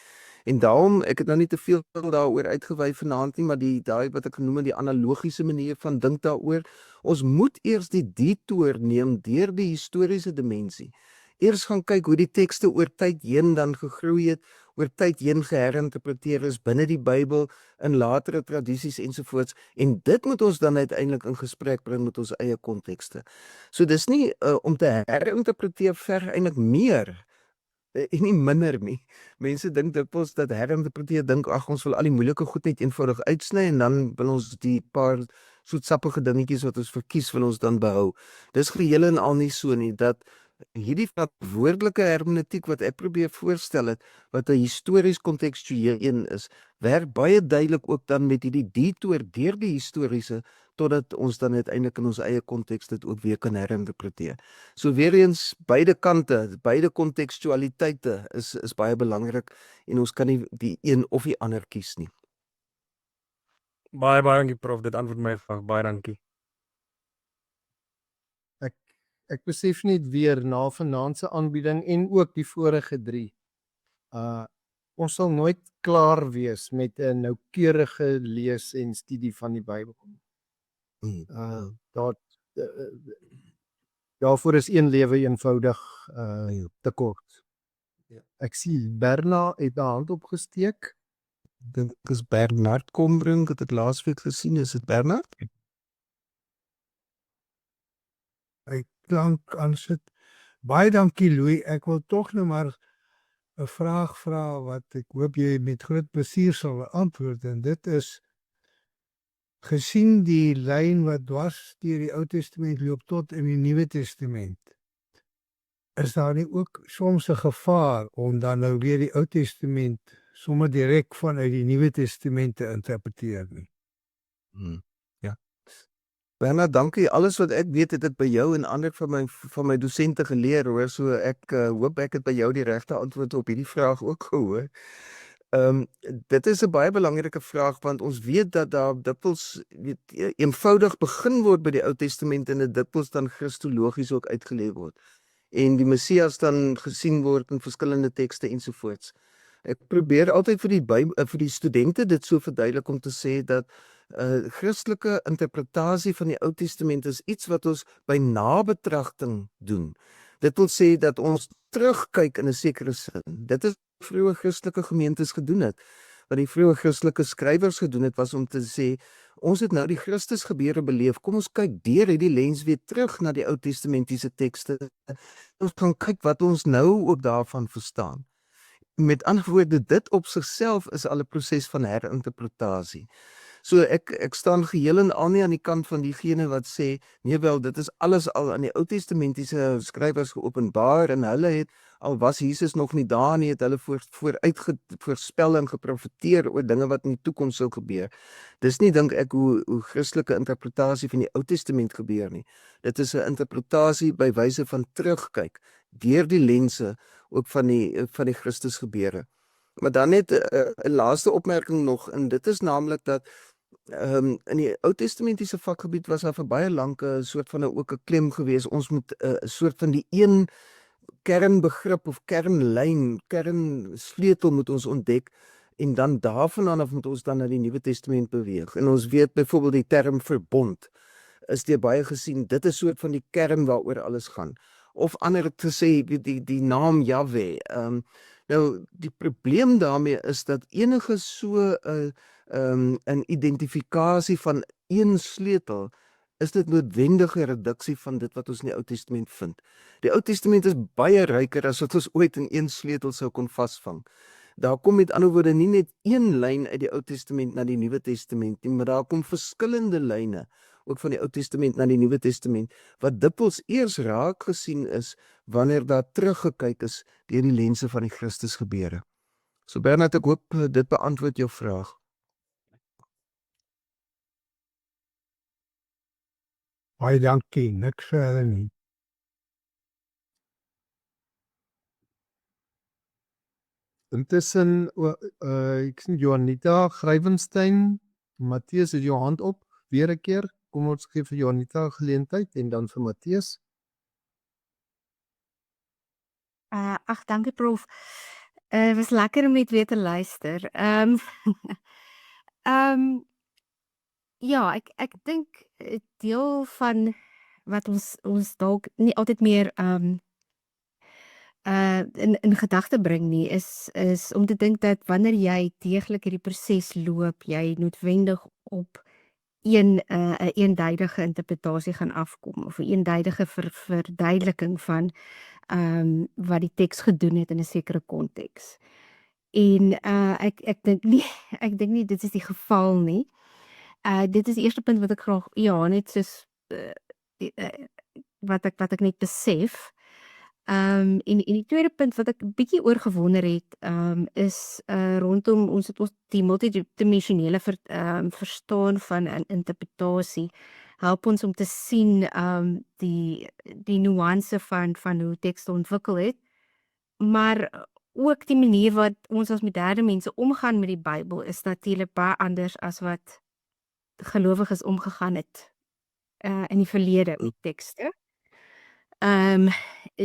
En daarom, ek het nou nie te veel daaroor uitgewy vanaand nie, maar daai wat ek genoem het die analogiese manier van dink daaroor, ons moet eers die detour neem deur die historiese dimensie. Eers gaan kyk hoe die tekste oor tyd heen dan gegroei het, oor tyd heen geherinterpreteer is binne die Bybel, in latere tradisies ensovoorts, en dit moet ons dan uiteindelik in gesprek bring met ons eie kontekste. So dis nie om te herinterpreteer verg eintlik meer en nie minder nie. Mense dink dikwels dat herinterpreteer dink ag ons wil al die moeilike goed net eenvoudig uitsny en dan wil ons die paar soetsappige dingetjies wat ons verkies wil ons dan behou. Dis geheel en al nie so nie dat hierdie verantwoordelike hermeneutiek wat ek probeer voorstel het, wat 'n histories kontekstueel een is, werk baie duidelik ook dan met hierdie detour deur die historiese totdat ons dan uiteindelik in ons eie konteks dit ook weer kan herinterpreteer. So weer eens beide kante, beide kontekstualiteite is baie belangrik en ons kan nie die een of die ander kies nie. Baie dankie prof, dit antwoord my vraag. Baie dankie. ek besef net weer na vanaand se aanbieding en ook die vorige 3. Ons sal nooit klaar wees met 'n noukeurige lees en studie van die Bybel. Daar daarvoor is een lewe eenvoudig te kort. Ja. Ek sien Berna het 'n hand opgesteek. Dink is Bernard Kombrink, het ek laasweek gesien, is dit Bernard? Ek klank aan sit. Baie dankie Louis, ek wil tog nou maar 'n vraag vra wat ek hoop jy met groot plesier sal antwoord en dit is gesien die lyn wat dwars deur die Ou Testament loop tot in die Nuwe Testament. Is daar nie ook soms 'n gevaar om dan nou weer die Ou Testament sommer direk vanuit die Nuwe Testament te interpreteer nie? Ja. Bernard, dankie. Alles wat ek weet het ek by jou en ander van my dosente geleer hoor, so ek hoop ek het by jou die regte antwoord op hierdie vraag ook gehoor. Dit is 'n baie belangrike vraag want ons weet dat daar dikwels eenvoudig begin word by die Ou Testament en dit dikwels dan kristologies ook uitgelê word. En die Messias dan gesien word in verskillende tekste ensovoorts. Ek probeer altyd vir die studente dit so verduidelik om te sê dat Christelike interpretasie van die Ou Testament is iets wat ons by nabetragting doen. Dit wil sê dat ons terugkyk in 'n sekere sin. Dit is wat vroeë Christelike gemeentes gedoen het. Wat die vroeë Christelike skrywers gedoen het was om te sê ons het nou die Christusgebeure beleef. Kom ons kyk deur hierdie lens weer terug na die Ou Testamentiese tekste. Ons kan kyk wat ons nou ook daarvan verstaan. Met ander woorde, dit op sigself is al 'n proses van herinterpretasie. So ek staan geheel en al nie aan die kant van diegene wat sê, nee wel, dit is alles al aan die Ou Testamentiese skrywers geopenbaar en hulle het, al was Jesus nog nie daar nie, het hulle voorspel en geprofeteer oor dinge wat in die toekoms sou gebeur. Dis nie, dink ek, hoe Christelike interpretasie van die Ou Testament gebeur nie. Dit is 'n interpretasie by wyse van terugkyk, deur die lense ook van die Christusgebeure. Maar dan net 'n laaste opmerking nog, en dit is naamlik dat in die Ou Testamentiese vakgebied was daar vir baie lank 'n soort van ook 'n klem gewees. Ons moet 'n soort van die een kernbegrip of kernsleutel moet ons ontdek en dan daarvan af moet ons dan na die Nuwe Testament beweeg. En ons weet byvoorbeeld die term verbond is deur baie gesien, dit is soort van die kern waaroor alles gaan. Of ander te sê die naam Jahwe. Nou die probleem daarmee is dat enige so 'n identifikasie van een sleutel is dit noodwendige reduksie van dit wat ons in die Ou Testament vind. Die Ou Testament is baie ryker as wat ons ooit in een sleutel sou kon vasvang. Daar kom met ander woorde nie net een lyn uit die Ou Testament na die Nuwe Testament nie, maar daar kom verskillende lyne ook van die Ou Testament na die Nuwe Testament wat dikwels eers raak gesien is wanneer daar teruggekyk is deur die lense van die Christusgebeure. So Bernard, ek hoop dit beantwoord jou vraag. Baie dankie, niks verder nie. Intussen ek sien Johanita Grywenstein, Matteus het jou hand op weer 'n keer. Kom ons gee vir Johanita geleentheid en dan vir Matteus. Ag, dankie prof. Was lekker om net weer te luister. Ja, ek dink 'n deel van wat ons dalk nie altyd meer in gedagte bring nie is om te dink dat wanneer jy deeglik hierdie proses loop, jy noodwendig op 'n eenduidige interpretasie gaan afkom of 'n eenduidige verduideliking van wat die teks gedoen het in 'n sekere konteks. En ek dink nie dit is die geval nie. Dit is die eerste punt wat ek graag net soos wat ek net besef. En die tweede punt wat ek 'n bietjie oor gewonder het, is rondom ons die multidimensionele verstaan van 'n interpretasie help ons om te sien die nuance van hoe tekste ontwikkel het, maar ook die manier wat ons as moderne mense omgaan met die Bybel is natuurlik baie anders as wat gelowiges omgegaan het in die verlede met tekste.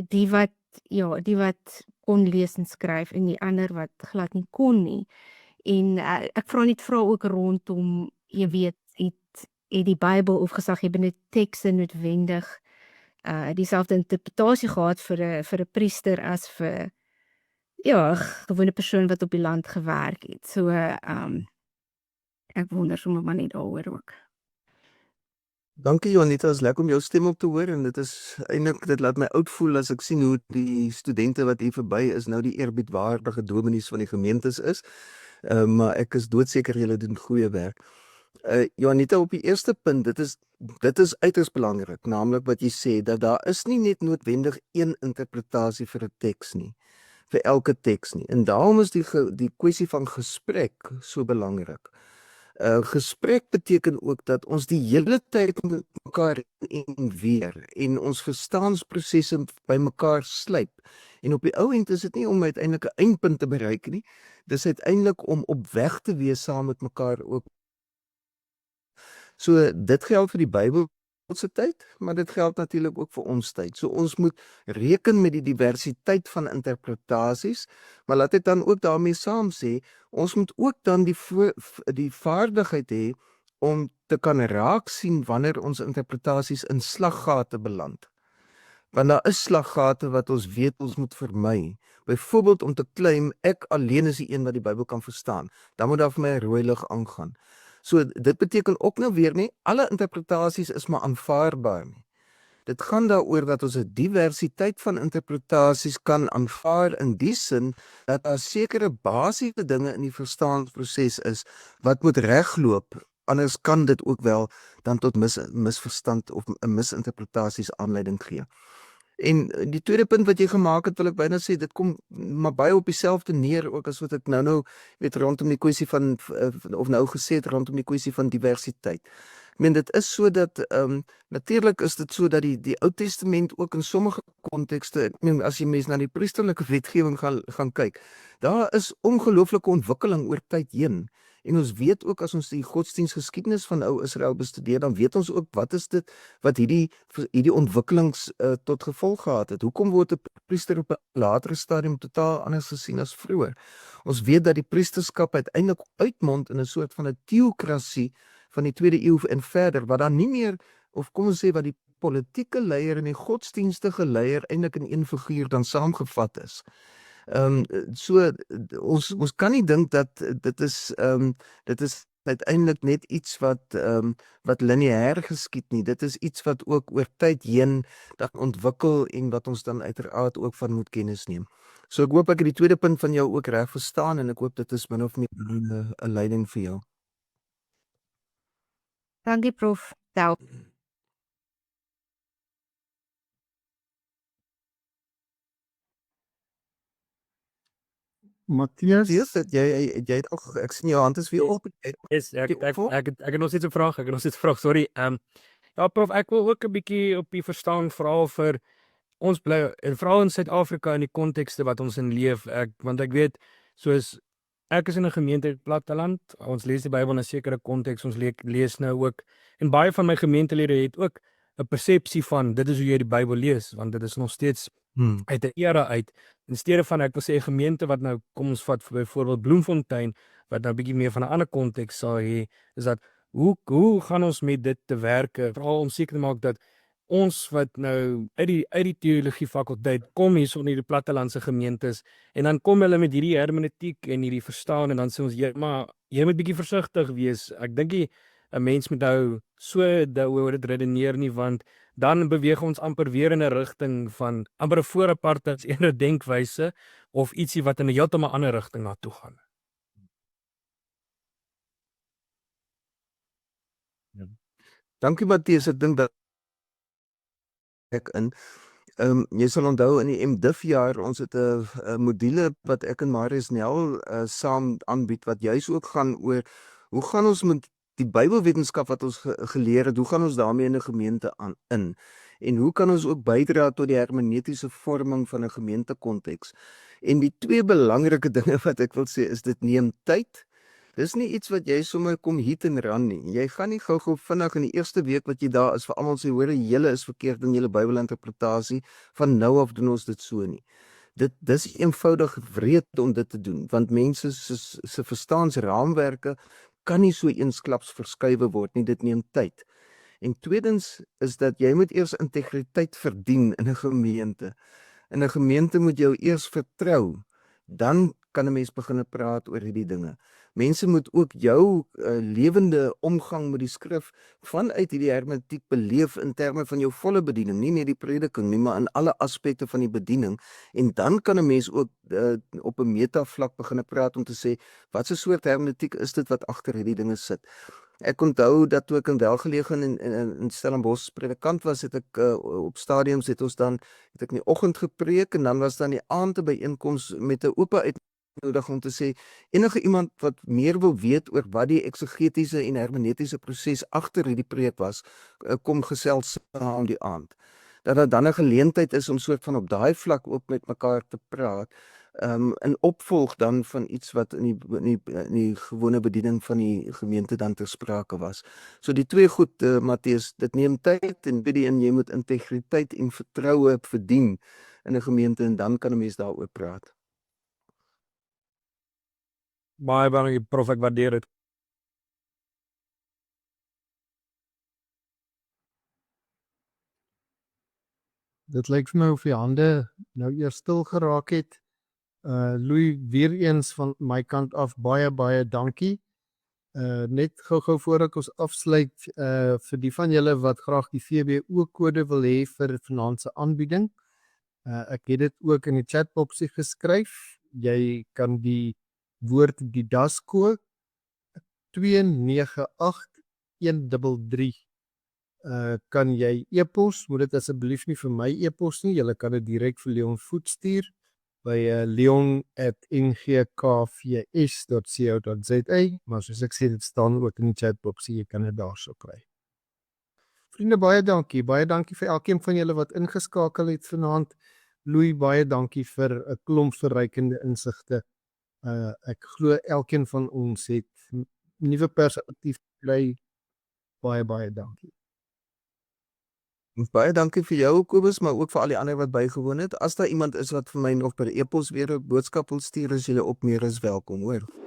die wat kon lees en skryf en die ander wat glad nie kon nie. En ek vra ook rondom, jy weet, het die Bybel of gesaghebende tekste noodwendig dieselfde interpretasie gehad vir 'n priester as vir 'n gewone persoon wat op die land gewerk het. So ek wonder sommer maar net daaroor ook. Dankie Juanita, is lekker om jou stem op te hoor en dit is eintlik, dit laat my oud voel as ek sien hoe die studente wat hier verby is nou die eerbiedwaardige dominees van die gemeentes is. Maar ek is doodseker julle doen goeie werk. Juanita, op die eerste punt, dit is uiters belangrik, naamlik wat jy sê dat daar is nie net noodwendig een interpretasie vir 'n teks nie, vir elke teks nie. En daarom is die kwessie van gesprek so belangrik. Gesprek beteken ook dat ons die hele tyd met mekaar en weer en ons verstaansprosesse by mekaar slyp. En op die ou end is dit nie om uiteindelik 'n eindpunt te bereik nie. Dis uiteindelik om op weg te wees saam met mekaar ook. So dit geld vir die Bybel se tyd, maar dit geld natuurlik ook vir ons tyd. So ons moet reken met die diversiteit van interpretasies, maar laat dit dan ook daarmee saam sê, ons moet ook dan die vaardigheid hê om te kan raak sien wanneer ons interpretasies in slaggate beland. Want daar is slaggate wat ons weet ons moet vermy. Byvoorbeeld om te claim ek alleen is die een wat die Bybel kan verstaan. Dan moet daar vir my 'n rooi lig aangaan. So dit beteken ook nou weer nie alle interpretasies is maar aanvaarbaar nie. Dit gaan daaroor dat ons 'n diversiteit van interpretasies kan aanvaar in die sin dat daar sekere basiese dinge in die verstaansproses is wat moet regloop. Anders kan dit ook wel dan tot misverstand of misinterpretasies aanleiding gee. En die tweede punt wat jy gemaak het, wil ek byna sê, dit kom maar baie op dieselfde neer ook as wat ek nou weet rondom die kwessie van of nou gesê het rondom die kwessie van diversiteit. Ek meen dit is so dat natuurlik is dit so dat die Ou Testament ook in sommige kontekste, ek meen as jy mens na die priesterlike wetgewing gaan kyk, daar is ongelooflike ontwikkeling oor tyd heen. En ons weet ook as ons die godsdiensgeskiedenis van ou Israel bestudeer, dan weet ons ook wat is dit wat hierdie ontwikkelings tot gevolg gehad het. Hoekom word 'n priester op 'n latere stadium totaal anders gesien as vroeër? Ons weet dat die priesterskap uiteindelik uitmond in 'n soort van 'n teokrasie van die 2de eeu en verder, wat dan nie meer, of kom ons sê wat die politieke leier en die godsdienstige leier eintlik in een figuur dan saamgevat is. So ons kan nie dink dat dit is uiteindelik net iets wat lineêr geskied nie. Dit is iets wat ook oor tyd heen dan ontwikkel en wat ons dan uiteraard ook van moet kennis neem. So ek hoop ek het die tweede punt van jou ook reg verstaan en ek hoop dit is min of meer 'n leiding vir jou. Dankie Prof. Tel. Matthias, Sies dit jy het ook ek sien jou hand is weer op. Yes, ek het nog steeds 'n vraag, sorry. Ja Prof, ek wil ook 'n bietjie op die verstaan vra vir ons bly en veral in Suid-Afrika in die kontekste wat ons in leef. Want ek weet soos ek is in 'n gemeente platteland, ons lees die Bybel in 'n sekere konteks, ons lees nou ook en baie van my gemeentelede het ook 'n persepsie van dit is hoe jy die Bybel lees, want dit is nog steeds uit 'n era uit. In steede van ek wil sê 'n gemeente wat nou kom ons vat byvoorbeeld Bloemfontein wat nou 'n bietjie meer van 'n ander konteks sal hê, is dat hoe gaan ons met dit te werke, veral om seker te maak dat ons wat nou uit die teologie fakulteit kom hier so in die plattelandse gemeentes en dan kom hulle met hierdie hermeneutiek en hierdie verstaan en dan sê ons maar jy moet bietjie versigtig wees. Ek dink 'n mens moet nou so daaroor dit redeneer nie, want dan beweeg ons amper weer in 'n rigting van amper 'n vooraparte ene denkwyse of ietsie wat in 'n heeltemal ander rigting na toe gaan. Ja. Dankie Matthias, ek dink dat ek in jy sal onthou in die MDiv jaar ons het 'n module wat ek en Marius Nel saam aanbied wat juis ook gaan oor hoe gaan ons met die Bybelwetenskap wat ons geleer het, hoe gaan ons daarmee in 'n gemeente in? En hoe kan ons ook bydra tot die hermeneutiese vorming van 'n gemeentekonteks? En die twee belangrike dinge wat ek wil sê is dit neem tyd Dis nie iets wat jy sommer kom hit en run nie. Jy gaan nie gou-gou vinnig in die eerste week wat jy daar is vir almal sê hoor julle is verkeerd in julle Bybelinterpretasie, van nou af doen ons dit so nie. Dis eenvoudig wreed om dit te doen, want mense se verstaansraamwerke kan nie so eensklaps verskuiwe word nie, dit neem tyd. En tweedens is dat jy moet eers integriteit verdien in 'n gemeente. In 'n gemeente moet jou eers vertrou, dan kan 'n mens begin praat oor hierdie dinge. Mense moet ook jou lewende omgang met die skrif vanuit hierdie hermeneutiek beleef in terme van jou volle bediening, nie net die prediking nie, maar in alle aspekte van die bediening. En dan kan 'n mens ook op 'n metavlak begin praat om te sê, wat 'n soort hermeneutiek is dit wat agter hierdie dinge sit? Ek onthou dat toe ek in Welgelege in Stellenbosch predikant was, het ek op stadiums het ek in die oggend gepreek en dan was dan die aand 'n byeenkoms met 'n oop uitnodiging om te sê enige iemand wat meer wil weet oor wat die eksegetiese en hermeneutiese proses agter hierdie preek was, kom gesels saam die aand. Dat daar dan 'n geleentheid is om soort van op daai vlak ook met mekaar te praat. In opvolg dan van iets wat in die gewone bediening van die gemeente dan ter sprake was. So die twee goed, Matteus, dit neem tyd en bidie en jy moet integriteit en vertroue verdien in 'n gemeente en dan kan 'n mens daaroor praat. Baie dankie prof, ek waardeer dit. Dit lyk vir my of die hande nou eers stil geraak het. Louis, weer eens van my kant af baie dankie. Net gou voor ek ons afsluit, vir die van julle wat graag die VBO kode wil hê vir vanaand se aanbieding. Ek het dit ook in die chatboksie geskryf. Jy kan die woord Didasco 298133 kan jy e-pos, moet dit asseblief nie vir my e-pos nie, julle kan dit direk vir Leon Voet stuur by leon@ngkvs.co.za, maar soos ek sê, dit staan ook in die chatbox, jy kan dit daarso kry. Vriende, baie dankie vir elkeen van julle wat ingeskakel het vanaand. Louis, baie dankie vir 'n klomp verrykende insigte. Ek glo elkeen van ons het nuwe perspektief gekry. Baie dankie. Baie dankie vir jou Kobus, maar ook vir al die ander wat bygewoon het. As daar iemand is wat vir my nog per e-pos weer 'n boodskap wil stuur, is julle op meer as welkom, hoor.